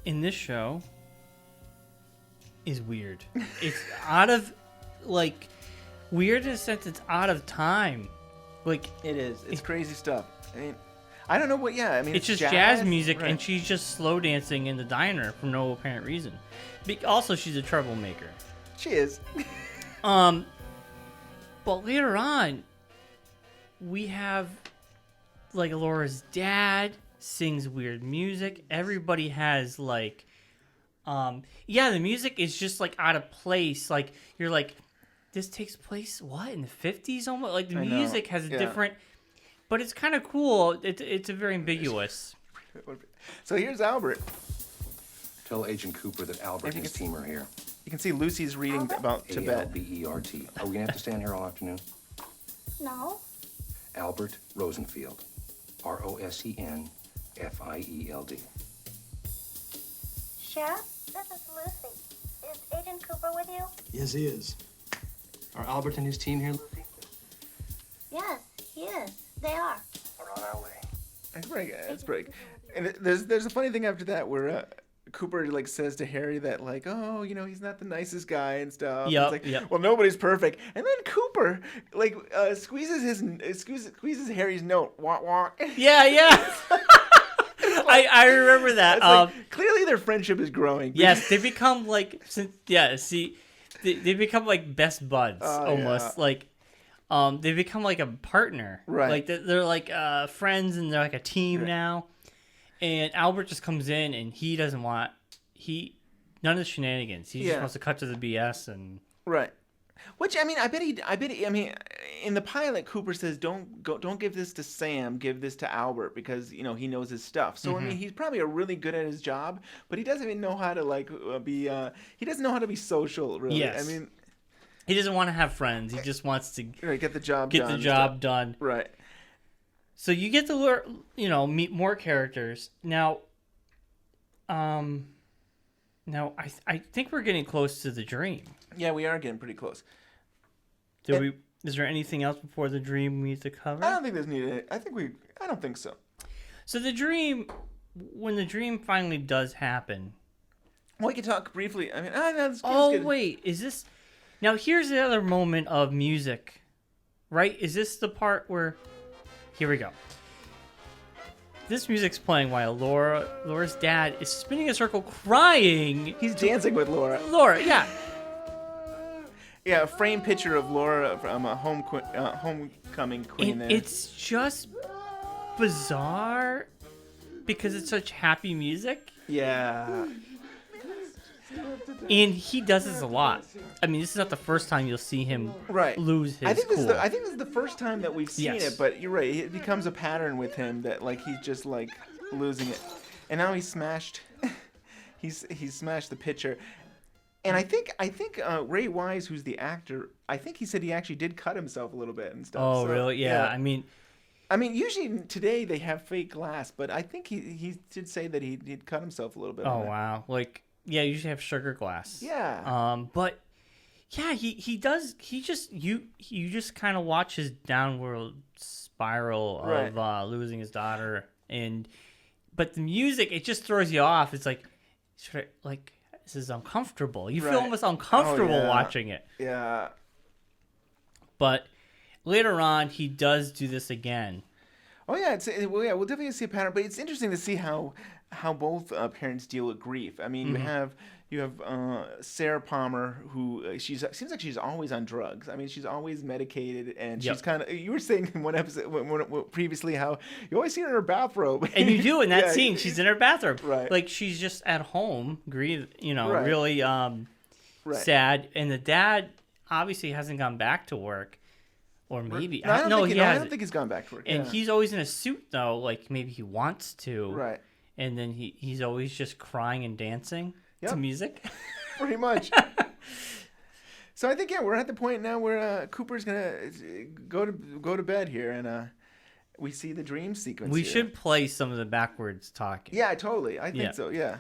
in this show is weird. It's out of weird in the sense it's out of time. Like it is. It's crazy stuff. I mean, I don't know what. Yeah, I mean, it's just jazz music, right. and she's just slow dancing in the diner for no apparent reason. Also, she's a troublemaker. She is. But later on, we have Laura's dad sings weird music. Everybody has the music is just out of place. Like you're like, this takes place in the 50s almost. Like the music has a different, but it's kind of cool. It's a very ambiguous. So here's Albert. Tell Agent Cooper that Albert and his team are here. You can see Lucy's reading about Tibet. Albert. Are we gonna have to stand here all afternoon? No. Albert Rosenfield. Rosenfield. Sheriff, this is Lucy. Is Agent Cooper with you? Yes, he is. Are Albert and his team here, Lucy? Yes, he is. They are. We're on our way. That's pretty good. That's pretty good. And there's a funny thing after that where Cooper says to Harry that he's not the nicest guy and stuff. Yep, It's yep. Well, nobody's perfect. And then Cooper squeezes Harry's note. Wah, wah. Yeah. I remember that. It's clearly their friendship is growing. Yes, they become they become best buds almost. Yeah. They become a partner. Right. They're friends and they're a team now. And Albert just comes in and he doesn't want none of the shenanigans. He just wants to cut to the BS and right. Which I bet he in the pilot Cooper says don't give this to Sam, give this to Albert because he knows his stuff. So he's probably really good at his job, but he doesn't even know how to he doesn't know how to be social really. Yes. He doesn't want to have friends. He just wants to get the job done. Right. So you get to meet more characters. Now I think we're getting close to the dream. Yeah, we are getting pretty close. Is there anything else before the dream we need to cover? I don't think there's needed. I don't think so. So the dream, when the dream finally does happen. Well, we can talk briefly. That's Oh, good. wait. Is this... Now, here's the other moment of music, right? Is this the part where... Here we go. This music's playing while Laura's dad is spinning a circle crying. He's dancing with Laura. Laura, yeah. Yeah, a framed picture of Laura from a homecoming queen And there. it's just bizarre because it's such happy music. Yeah. And he does this a lot. This is not the first time you'll see him lose his cool. I think this is the first time that we've seen it, but you're right. It becomes a pattern with him that he's just losing it. And now he's smashed. he's smashed the picture. And I think Ray Wise, who's the actor, I think he said he actually did cut himself a little bit and stuff. Oh, really? Yeah. Usually today they have fake glass, but I think he did say that he'd cut himself a little bit. Oh, wow. Yeah, you usually have sugar glass. Yeah. But Yeah, he does. He just you just kind of watch his downward spiral of losing his daughter, but the music, it just throws you off. It's like this is uncomfortable. You feel almost uncomfortable watching it. Yeah. But later on, he does do this again. Oh yeah, we'll definitely see a pattern. But it's interesting to see how both parents deal with grief. I mean, you have Sarah Palmer, who seems like she's always on drugs. I mean, she's always medicated, and she's kind of. You were saying in one episode previously how you always see her in her bathrobe, and you do in that scene. She's in her bathrobe, right? Like she's just at home, really sad. And the dad obviously hasn't gone back to work. Or maybe I don't think he's gone back to work. And he's always in a suit though, like maybe he wants to. Right. And then he's always just crying and dancing to music. Pretty much. So I think we're at the point now where Cooper's gonna go to bed here, and we see the dream sequence. We should play some of the backwards talking. Yeah, totally. I think so. Yeah.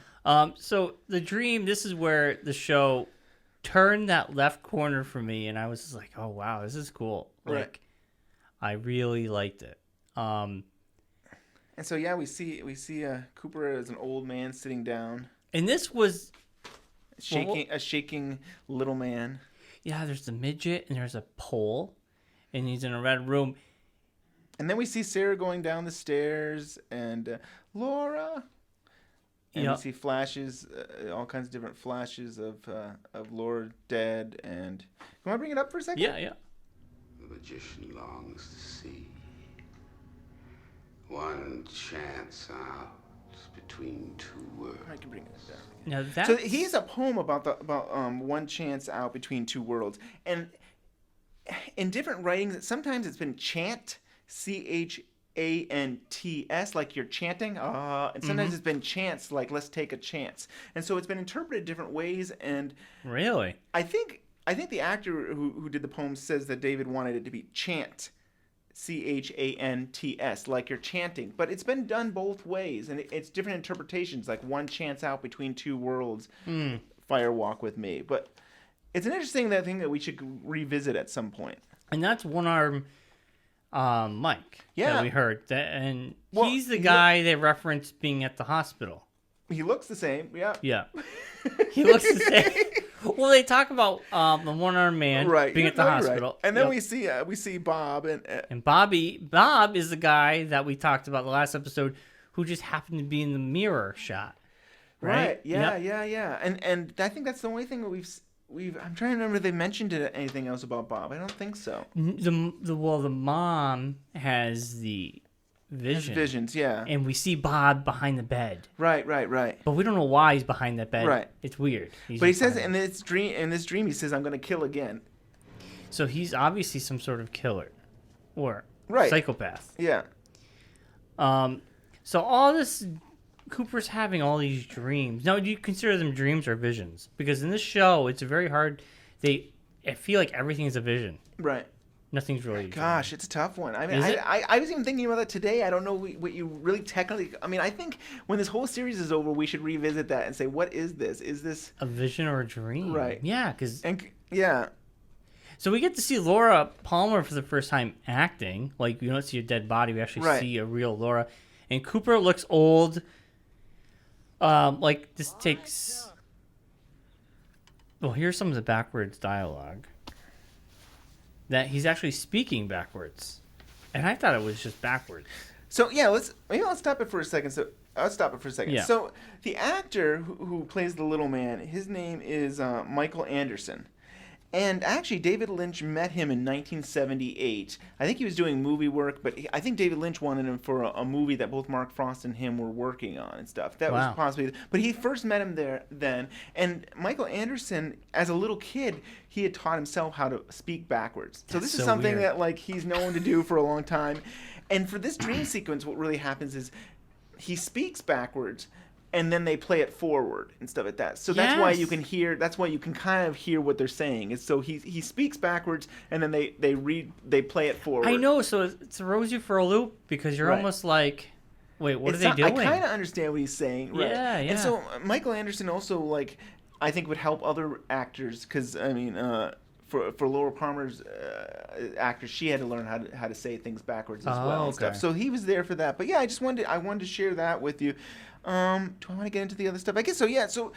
So the dream. This is where the show turned that left corner for me, and I was just like, oh wow, this is cool. Like, I really liked it. And so we see Cooper as an old man sitting down, and this was a shaking little man. Yeah, there's the midget and there's a pole, and he's in a red room. And then we see Sarah going down the stairs, and Laura. And we see flashes, all kinds of different flashes of Laura dead. And can I bring it up for a second? Yeah. The magician longs to see one chance out between two worlds. I can bring it down. Now so he has a poem about one chance out between two worlds, and in different writings, sometimes it's been chant, CHANTS, like you're chanting, and sometimes it's been chance, like let's take a chance, and so it's been interpreted different ways. And really, I think the actor who did the poem says that David wanted it to be chant, CHANTS, like you're chanting. But it's been done both ways, and it's different interpretations, like one chance out between two worlds, Fire Walk With Me. But it's an interesting thing that we should revisit at some point. And that's One Arm Mike that we heard. And he's the guy they referenced being at the hospital. He looks the same, Yeah. He looks the same. Well, they talk about the one-armed man being at the hospital. Right. And then we see Bob. And Bob is the guy that we talked about the last episode who just happened to be in the mirror shot. Right? Yeah. And I think that's the only thing that we've I'm trying to remember if they mentioned anything else about Bob. I don't think so. The mom has the visions, yeah. And we see Bob behind the bed. Right. But we don't know why he's behind that bed. Right. It's weird. But he says in this dream, he says, I'm going to kill again. So he's obviously some sort of killer or psychopath. Yeah. So all this, Cooper's having all these dreams. Now, do you consider them dreams or visions? Because in this show, it's very hard. I feel like everything is a vision. Right. Nothing's really. Gosh, it's a tough one. I mean, I was even thinking about that today. I don't know what you really technically. I mean, I think when this whole series is over, we should revisit that and say, what is this? Is this a vision or a dream? Right. Yeah, because. Yeah. So we get to see Laura Palmer for the first time acting. Like, we don't see a dead body. We actually see a real Laura. And Cooper looks old. Like, this takes. Well, here's some of the backwards dialogue. That he's actually speaking backwards, and I thought it was just backwards. So yeah, let's stop it for a second. Yeah. So the actor who plays the little man, his name is Michael Anderson, and actually David Lynch met him in 1978. I think he was doing movie work, but I think David Lynch wanted him for a movie that both Mark Frost and him were working on and stuff. That was possibly, but he first met him there then. And Michael Anderson, as a little kid, he had taught himself how to speak backwards. So this is something weird. That like he's known to do for a long time. And for this dream sequence, what really happens is he speaks backwards, and then they play it forward and stuff like that. So that's why you can hear. That's why you can kind of hear what they're saying. Is so he speaks backwards, and then they play it forward. I know. So it throws you for a loop because you're almost like, wait, what are they doing? I kind of understand what he's saying. Right. Yeah. And so Michael Anderson also like. I think would help other actors because I mean, for Laura Palmer's actress, she had to learn how to say things backwards as well and stuff. So he was there for that. But yeah, I wanted to share that with you. Do I want to get into the other stuff? I guess so. Yeah. So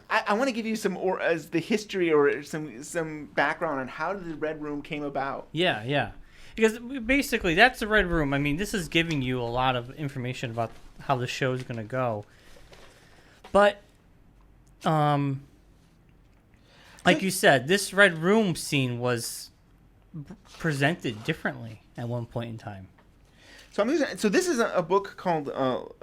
I want to give you some as the history or some background on how the Red Room came about. Yeah, yeah. Because basically, that's the Red Room. I mean, this is giving you a lot of information about how the show is going to go. But, like you said, this Red Room scene was presented differently at one point in time. So this is a book called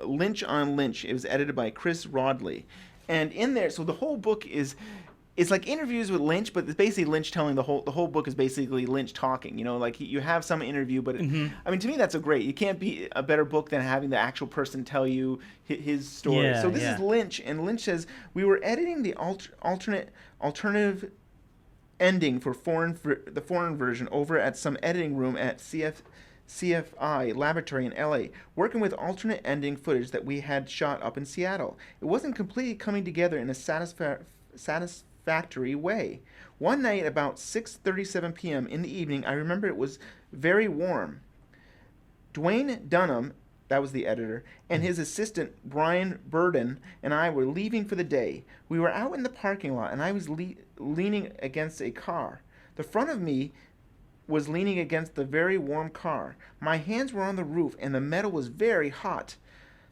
Lynch on Lynch. It was edited by Chris Rodley. And in there, so the whole book it's like interviews with Lynch, but it's basically Lynch telling the whole book is basically Lynch talking. You know, like you have some interview, but I mean, to me, that's great. You can't be a better book than having the actual person tell you his story. Yeah, so this is Lynch, and Lynch says we were editing the alternative ending for the foreign version over at some editing room at CFI laboratory in LA, working with alternate ending footage that we had shot up in Seattle. It wasn't completely coming together in a satisfactory way. One night about 6:37 p.m. in the evening, I remember it was very warm. Dwayne Dunham, that was the editor, and his assistant Brian Burden and I were leaving for the day. We were out in the parking lot, and I was leaning against a car. The front of me was leaning against the very warm car. My hands were on the roof, and the metal was very hot.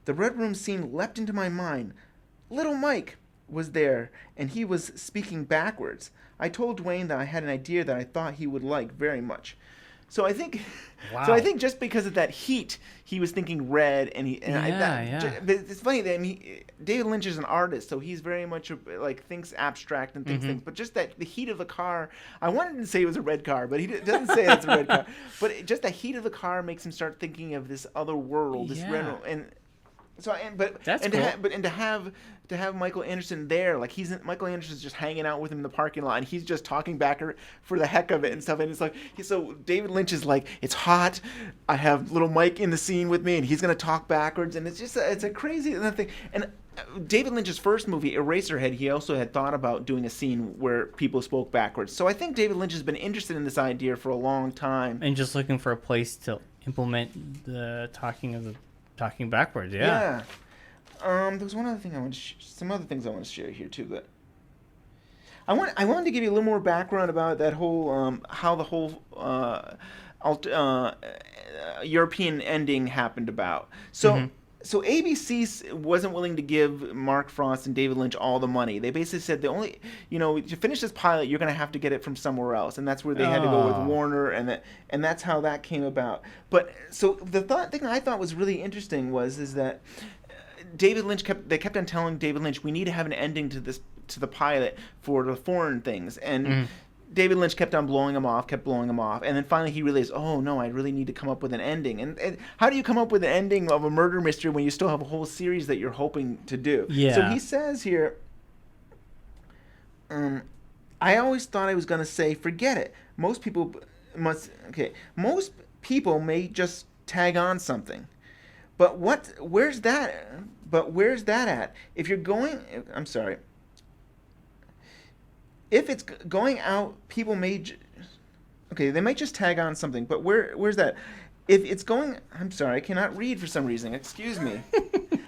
The Red Room scene leapt into my mind. Little Mike was there, and he was speaking backwards. I told Dwayne that I had an idea that I thought he would like very much. So I think, just because of that heat, he was thinking red, and it's funny that David Lynch is an artist, so he's very much like thinks abstract and thinks things. But just that the heat of the car, I wanted to say it was a red car, but he doesn't say it's a red car. But just the heat of the car makes him start thinking of this other world, this red, and so to have Michael Anderson there, like Michael Anderson's just hanging out with him in the parking lot, and he's just talking back for the heck of it and stuff. And it's like, so David Lynch is like, it's hot. I have little Mike in the scene with me, and he's gonna talk backwards, and it's just it's a crazy thing. And David Lynch's first movie, Eraserhead, he also had thought about doing a scene where people spoke backwards. So I think David Lynch has been interested in this idea for a long time, and just looking for a place to implement the talking backwards. Yeah. There was one other thing some other things I want to share here too. That I wanted to give you a little more background about that whole how the whole European ending happened about. So so ABC wasn't willing to give Mark Frost and David Lynch all the money. They basically said to finish this pilot, you're going to have to get it from somewhere else, and that's where they had to go with Warner, and that's how that came about. But so the thing I thought was really interesting is that David Lynch kept on telling David Lynch, we need to have an ending to the pilot for the foreign things, and David Lynch kept on blowing him off, and then finally he realized, oh no, I really need to come up with an ending. And how do you come up with an ending of a murder mystery when you still have a whole series that you're hoping to do? Yeah. So he says here, I always thought I was going to say, forget it. Most people may just tag on something. But where's that at? If you're going, I'm sorry. If it's going out, people may, they might just tag on something. But where's that? If it's going, I'm sorry, I cannot read for some reason. Excuse me.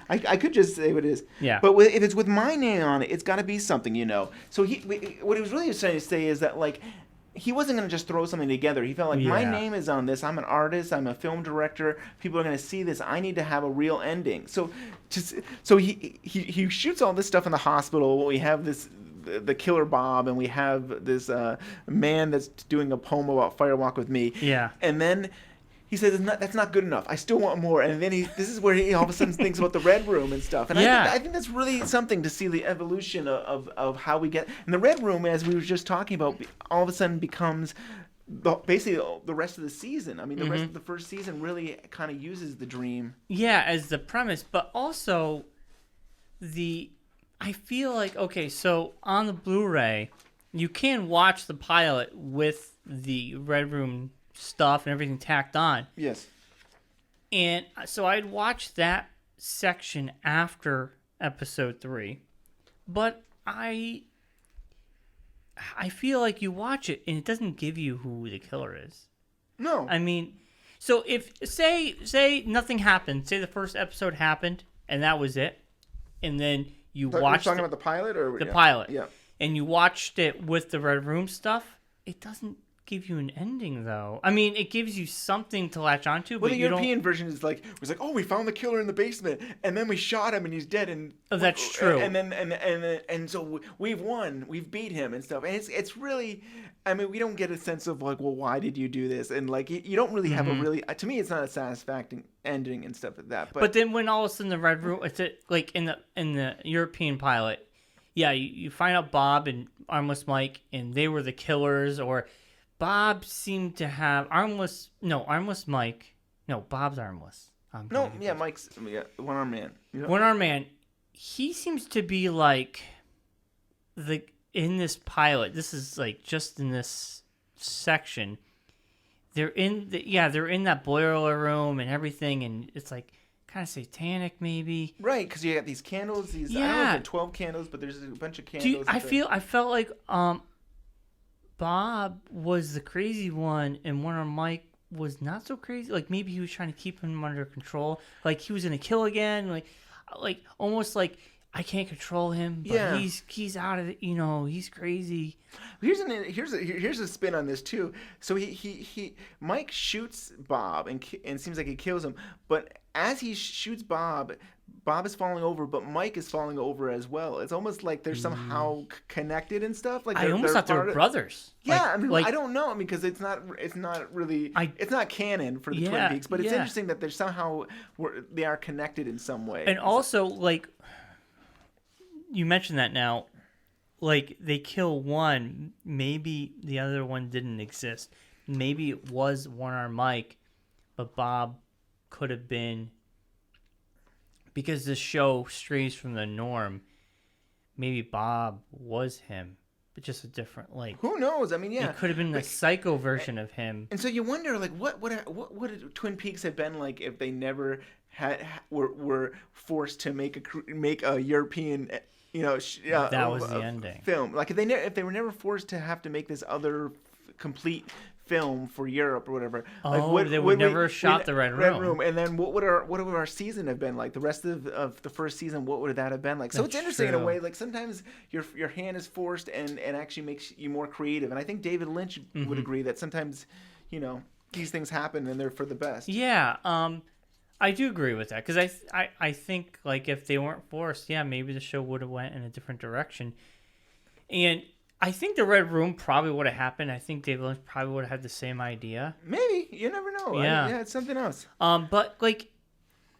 I could just say what it is. Yeah. But if it's with my name on it, it's got to be something, So what he was really trying to say is that he wasn't going to just throw something together. He felt like my name is on this. I'm an artist. I'm a film director. People are going to see this. I need to have a real ending. So he shoots all this stuff in the hospital. We have the killer Bob, and we have this man that's doing a poem about Fire Walk with Me. Yeah. And then he says, that's not good enough. I still want more. And then this is where he all of a sudden thinks about the Red Room and stuff. And I think that's really something to see the evolution of how we get. And the Red Room, as we were just talking about, all of a sudden becomes basically the rest of the season. I mean, the rest of the first season really kind of uses the dream. Yeah, as the premise, but also I feel like, so on the Blu-ray, you can watch the pilot with the Red Room stuff and everything tacked on. Yes. And so I'd watch that section after episode 3, but I feel like you watch it and it doesn't give you who the killer is. No. I mean, so if say nothing happened, say the first episode happened and that was it, and then you watched You're talking about the pilot or the pilot, Yeah. and you watched it with the Red Room stuff, it doesn't give you an ending though. I mean, it gives you something to latch onto. Well, but the you European version is like was like, oh, we found the killer in the basement, and then we shot him, and he's dead, and that's true. And so we've won, we've beat him and stuff, and it's really, I mean, we don't get a sense of like, well, why did you do this, and like you don't really have a really, to me, it's not a satisfying ending and stuff like that. But then when all of a sudden the Red Room, it's like in the European pilot, yeah, you find out Bob and Armless Mike, and they were the killers, or Bob seemed to have armless Mike. No, Bob's armless. Mike's one-armed man. You know? One-armed man. He seems to be like in this pilot. This is like just in this section. They're in that boiler room and everything, and it's like kind of satanic, maybe. Right, because you got these candles. I don't know if they're 12 candles, but there's a bunch of candles. I felt like Bob was the crazy one, and One-Armed Mike was not so crazy. Like maybe he was trying to keep him under control. Like he was gonna kill again. Like almost like I can't control him. But he's out of it. You know, he's crazy. Here's a spin on this too. So Mike shoots Bob and seems like he kills him. But as he shoots Bob is falling over, but Mike is falling over as well. It's almost like they're somehow connected and stuff. Like I almost thought they were brothers. Yeah, I don't know. I mean, because it's not really it's not canon for the Twin Peaks, but it's interesting that they're somehow they are connected in some way. And also, like you mentioned that now, like they kill one, maybe the other one didn't exist. Maybe it was One-Armed Mike, but Bob could have been. Because this show strays from the norm, maybe Bob was him, but just a different, like... Who knows? I mean, yeah. It could have been the psycho version of him. And so you wonder, like, what would Twin Peaks have been like if they never were forced to make a European, that was the ending. Film. Like, if they were never forced to have to make this other complete film for Europe or whatever. They would never have shot the Red Room. And then what would our season have been like? The rest of the first season, what would that have been like? So it's interesting in a way. Like sometimes your hand is forced and actually makes you more creative. And I think David Lynch would agree that sometimes, these things happen and they're for the best. Yeah, I do agree with that because I think like if they weren't forced, maybe the show would have went in a different direction. And I think the Red Room probably would have happened. I think David Lynch probably would have had the same idea. Maybe. You never know. Yeah. It's something else. But, like,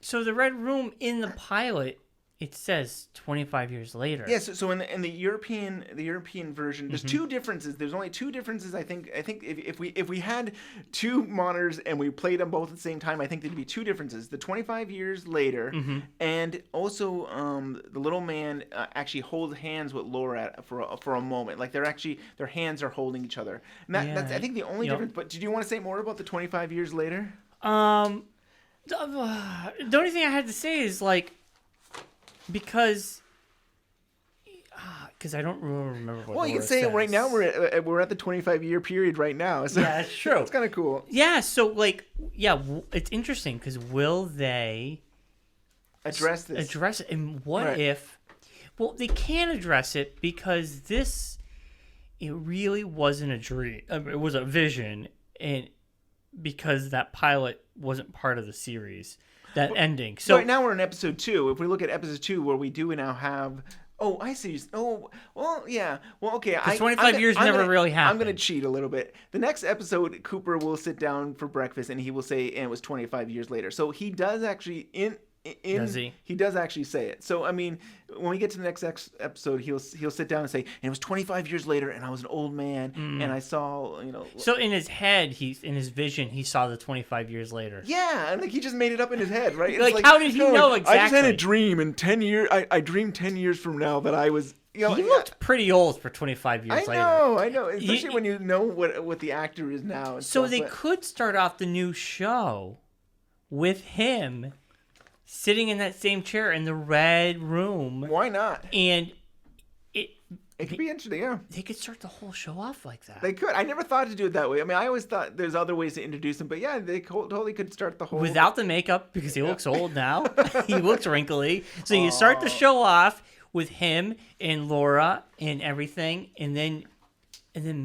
so the Red Room in the pilot, it says 25 years later. Yeah, so in the European version, there's two differences. There's only two differences. I think if we had two monitors and we played them both at the same time, I think there'd be two differences. The 25 years later, and also the little man actually holds hands with Laura for a moment. Like their hands are holding each other. And that's I think the only difference. But did you want to say more about the 25 years later? The only thing I had to say is like. Because I don't remember what. Well, you can say it right now. We're at the 25-year period right now. So yeah, that's true. It's kind of cool. Yeah. So it's interesting because will they address this? Address it, and what if? Well, they can't address it because it really wasn't a dream. It was a vision, and because that pilot wasn't part of the series. That ending. So right now we're in episode 2. If we look at episode 2, where we do now have. Oh, I see. Oh, well, yeah. Well, okay. 25 years never really happened. I'm going to cheat a little bit. The next episode, Cooper will sit down for breakfast, and he will say, "And it was 25 years later." So he does actually does he? He does actually say it. So I mean, when we get to the next episode, he'll sit down and say, "And it was 25 years later, and I was an old man, and I saw, So in his head, in his vision, he saw the 25 years later. Yeah, and he just made it up in his head, right? Like how did he know exactly? I just had a dream, and 10 years. I dreamed 10 years from now that I was. He looked pretty old for 25 years later. I know. Especially when you know what the actor is now. So they could start off the new show with him sitting in that same chair in the Red Room. Why not? And It could be interesting, yeah. They could start the whole show off like that. They could. I never thought to do it that way. I mean, I always thought there's other ways to introduce him, but yeah, they totally could start the whole... Without the makeup, because he looks old now. He looks wrinkly. So you start the show off with him and Laura and everything, and then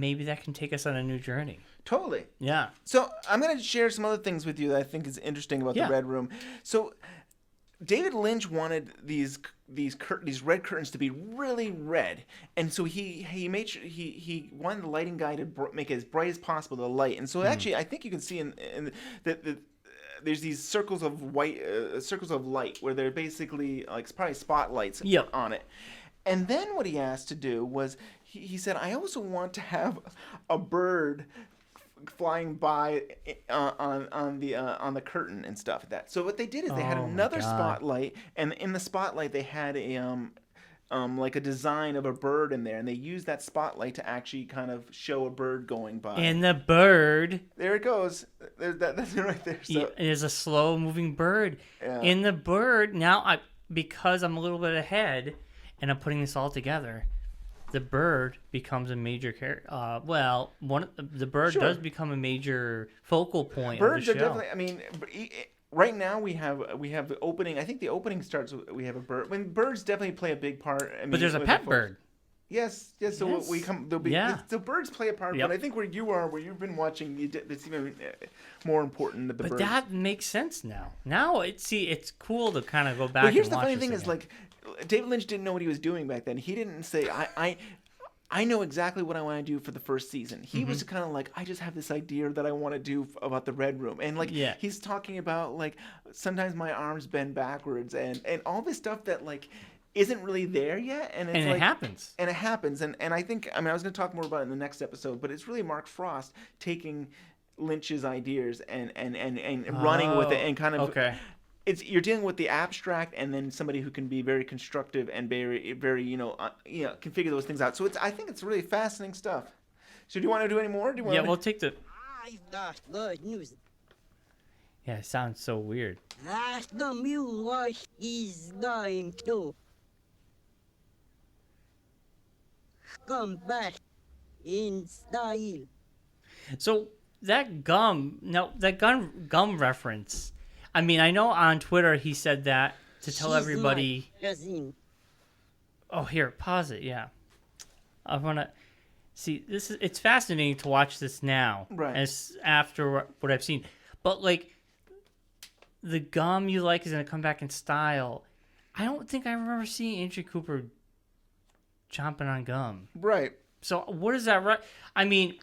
maybe that can take us on a new journey. Totally. Yeah. So I'm going to share some other things with you that I think is interesting about the Red Room. So David Lynch wanted these red curtains to be really red, and so he made sure he wanted the lighting guy to make it as bright as possible, the light. And so actually, I think you can see in the there's these circles of white circles of light where they're basically like probably spotlights on it. And then what he asked to do was he said, I also want to have a bird flying by on the curtain and stuff like that. So what they did is they had another spotlight, and in the spotlight they had a like a design of a bird in there, and they used that spotlight to actually kind of show a bird going by. And the bird, there it goes. That's it right there. So it is a slow moving bird. Yeah. In the bird, now because I'm a little bit ahead and I'm putting this all together, the bird becomes a major character. The bird does become a major focal point. Birds of the show. are definitely. I mean, right now we have the opening. I think the opening starts with we have a bird. When birds definitely play a big part. I mean, but there's a pet bird. Yes. So we come. There'll be. Yeah. So birds play a part. Yep. But I think where you've been watching, it's even more important that the birds. But that makes sense now. Now it's cool to kind of go back. But here's and the watch funny this thing: is again. like David Lynch didn't know what he was doing back then. He didn't say I know exactly what I want to do for the first season. He was kind of like, I just have this idea that I want to do about the Red Room. And he's talking about like, sometimes my arms bend backwards and all this stuff that like isn't really there yet. And it happens. And it happens. And I think, I was going to talk more about it in the next episode, but it's really Mark Frost taking Lynch's ideas and running with it and kind of... Okay. You're dealing with the abstract and then somebody who can be very constructive and very can figure those things out. So I think it's really fascinating stuff. So do you want to do any more? We'll take the... I've got good news. Yeah, it sounds so weird. That the mule is going to come back in style. So that gum reference... I mean, I know on Twitter he said that to tell everybody... Oh, here, pause it, yeah. I want to... See, it's fascinating to watch this now. Right. As after what I've seen. But, like, the gum you like is going to come back in style. I don't think I remember seeing Andrew Cooper chomping on gum. Right. So, what is that? I mean...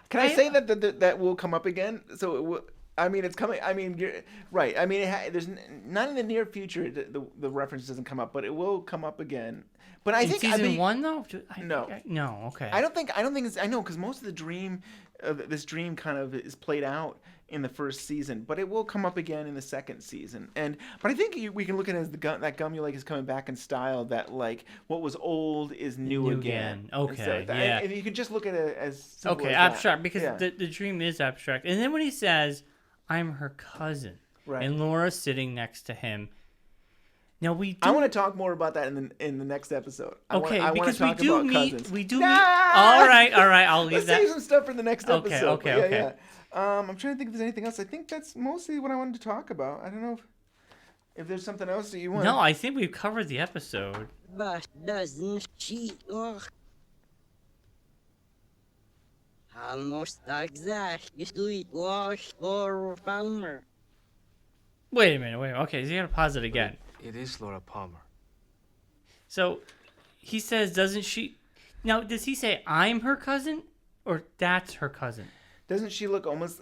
Can I say that will come up again? So it will... I mean, it's coming. I mean, you're right. I mean, there's not in the near future. The reference doesn't come up, but it will come up again. But I think season 1 though. No. Okay. I don't think it's. I know because most of the dream, this dream kind of is played out in the first season, but it will come up again in the second season. But I think we can look at it as that gum you like is coming back in style. That like what was old is new again. Okay. Yeah. And you can just look at it as simple as abstract because yeah. the dream is abstract. And then when he says, I'm her cousin. Right. And Laura's sitting next to him. Now I want to talk more about that in the next episode. Because we do meet. All right. I'll leave Let's that. save some stuff for the next episode. Okay. Yeah. I'm trying to think if there's anything else. I think that's mostly what I wanted to talk about. I don't know if there's something else that you want. No, I think we've covered the episode. But doesn't she? Almost exactly sweet wash for Palmer. Wait a minute. Okay, so you gotta pause it again. It is Laura Palmer. So he says, doesn't she? Now, does he say I'm her cousin, or that's her cousin? Doesn't she look almost?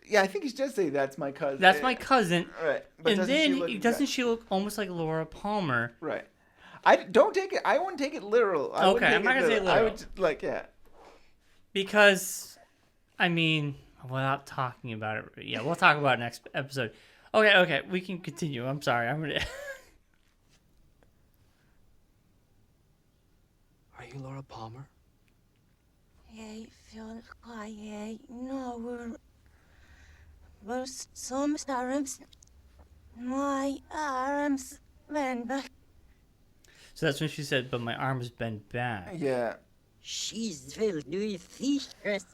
Yeah, I think he does say that's my cousin. That's my cousin. Right. But and then doesn't she look almost like Laura Palmer? Right. I don't take it. I wouldn't take it literal. Okay, I'm not gonna say literal. I would yeah. Because, I mean, without talking about it, yeah, we'll talk about it next episode. Okay, we can continue. I'm sorry. I'm gonna. Are you Laura Palmer? I feel quiet. No, we're some arms. My arms went back. So that's when she said, "But my arm has bent back." Yeah. She's very fishes.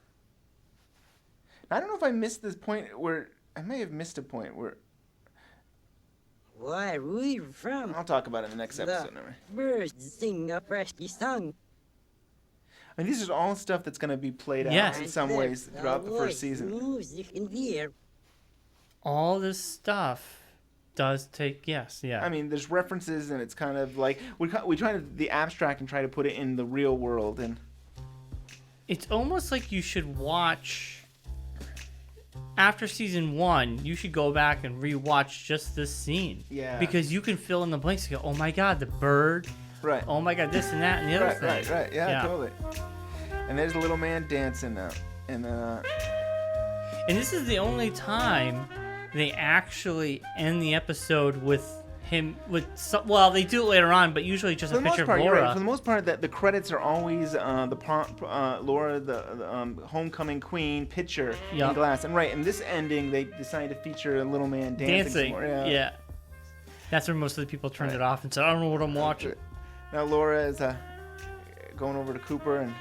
I don't know if I missed this point where I may have missed a point where Where we from? I'll talk about it in the next episode. Never. Birds sing a freshy song. I mean, these are all stuff that's going to be played out Yes. in some ways throughout the first season. Music in here. All this stuff does take yeah. I mean, there's references, and it's kind of like we try to the abstract and try to put it in the real world, and It's almost like you should watch after season 1. You should go back and rewatch just this scene. Yeah. Because you can fill in the blanks. You go, oh my god, the bird. right, Oh my god, this and that and the other thing. right, yeah, totally. And there's a little man dancing now, and And this is the only time they actually end the episode with him well, they do it later on, but usually just a picture of you're Laura. right. For the most part, that the credits are always Laura, the homecoming queen picture in glass. And in this ending, they decided to feature a little man dancing. Some more. Yeah. That's where most of the people turned it off and said, I don't know what I'm watching. Now Laura is going over to Cooper and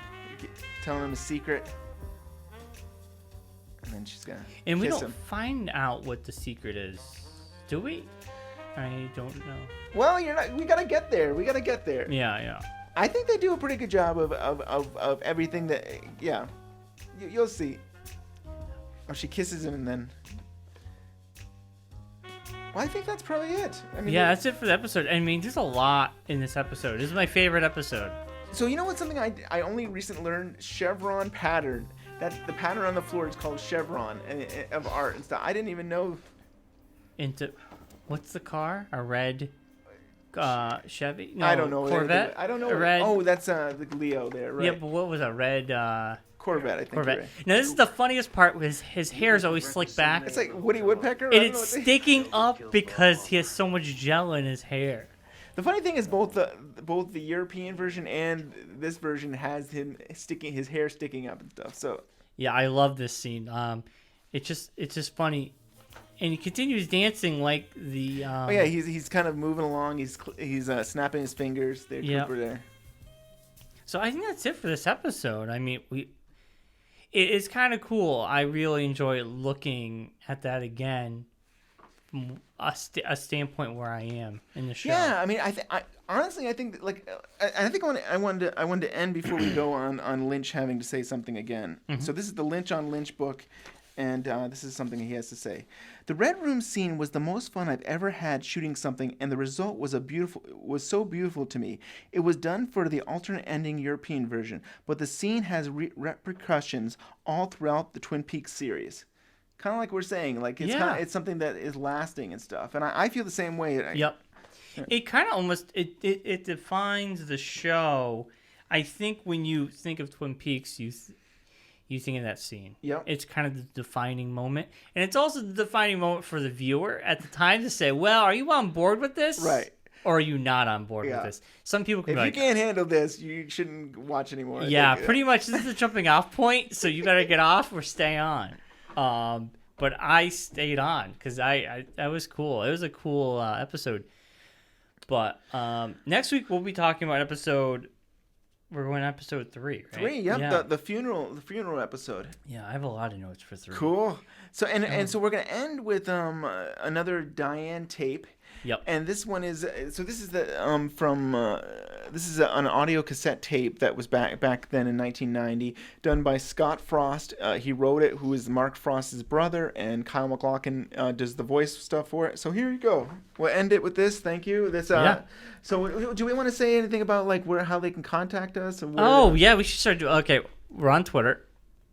telling him a secret. And then she's gonna And we kiss don't him. find out what the secret is, do we? I don't know. Well, we gotta get there. We gotta get there. Yeah. I think they do a pretty good job of everything that. Yeah, you'll see. Oh, she kisses him and then. Well, I think that's probably it. I mean, that's it for the episode. I mean, there's a lot in this episode. This is my favorite episode. So you know what's something I only recently learned? Chevron pattern. That the pattern on the floor is called chevron of art and stuff. I didn't even know. What's the car? A red Chevy? No, I don't know. Corvette? I don't know. A red... Oh, that's the Leo there, right? Yeah, but what was a red Corvette? I think. Corvette. Right. Now this is the funniest part. His hair is always slicked back. It's like Woody Woodpecker. And it's sticking up because he has so much gel in his hair. The funny thing is both the European version and this version has his hair sticking up and stuff. So yeah, I love this scene. It's just funny, and he continues dancing like the. Oh yeah, he's kind of moving along. He's snapping his fingers. There, Cooper there. So I think that's it for this episode. I mean, it's kind of cool. I really enjoy looking at that again from a standpoint where I am in the show. Yeah, I mean, I honestly think like I think I wanted to end before we go on Lynch having to say something again. Mm-hmm. So this is the Lynch on Lynch book, and this is something he has to say. The Red Room scene was the most fun I've ever had shooting something, and the result was so beautiful to me. It was done for the alternate ending European version, but the scene has repercussions all throughout the Twin Peaks series. Kind of like we're saying, like it's something that is lasting and stuff, and I feel the same way. Yep. It kind of almost it defines the show. I think when you think of Twin Peaks, you think of that scene. Yep. It's kind of the defining moment, and it's also the defining moment for the viewer at the time to say, "Well, are you on board with this? Right. Or are you not on board with this?" Some people can be like, "If you can't handle this, you shouldn't watch anymore." Yeah, pretty much. This is the jumping off point, so you better get off or stay on. But I stayed on because that was cool. It was a cool episode. But next week we'll be talking about episode. We're going to episode 3, right? 3, yep. Yeah. The funeral episode. Yeah, I have a lot of notes for 3. Cool. So and so we're gonna end with another Diane tape. Yep. And this one is this is the from this is an audio cassette tape that was back then in 1990, done by Scott Frost. He wrote it, who is Mark Frost's brother, and Kyle MacLachlan does the voice stuff for it. So here you go. We'll end it with this. Thank you. This So do we want to say anything about like how they can contact us? Or yeah, we should start doing. Okay, we're on Twitter.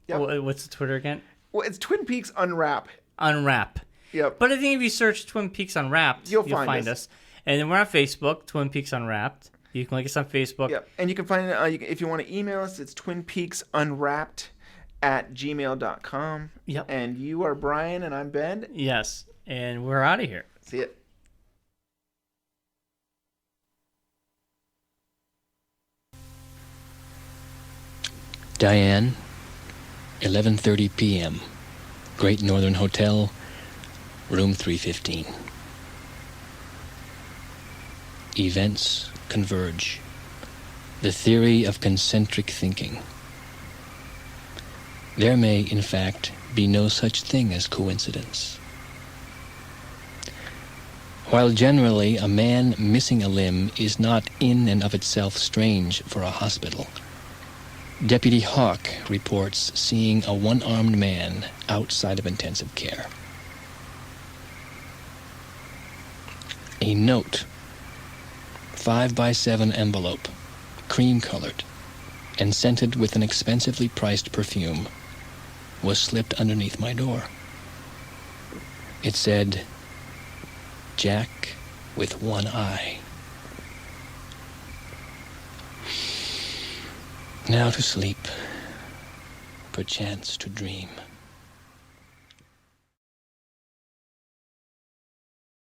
Yep. What's the Twitter again? Well, it's Twin Peaks Unwrap. Unwrap. Yep. But I think if you search Twin Peaks Unwrapped, you'll find us. And then we're on Facebook, Twin Peaks Unwrapped. You can like us on Facebook. Yep. And you can find if you want to email us, it's twinpeaksunwrapped@gmail.com. Yep. And you are Bryon and I'm Ben. Yes. And we're out of here. See it. Diane, 11:30 p.m. Great Northern Hotel, room 315. events converge. The theory of concentric thinking. There may, in fact, be no such thing as coincidence. While generally a man missing a limb is not in and of itself strange for a hospital, Deputy Hawk reports seeing a one-armed man outside of intensive care. A note, 5x7 envelope, cream-colored, and scented with an expensively priced perfume, was slipped underneath my door. It said, Jack with one eye. Now to sleep, perchance to dream.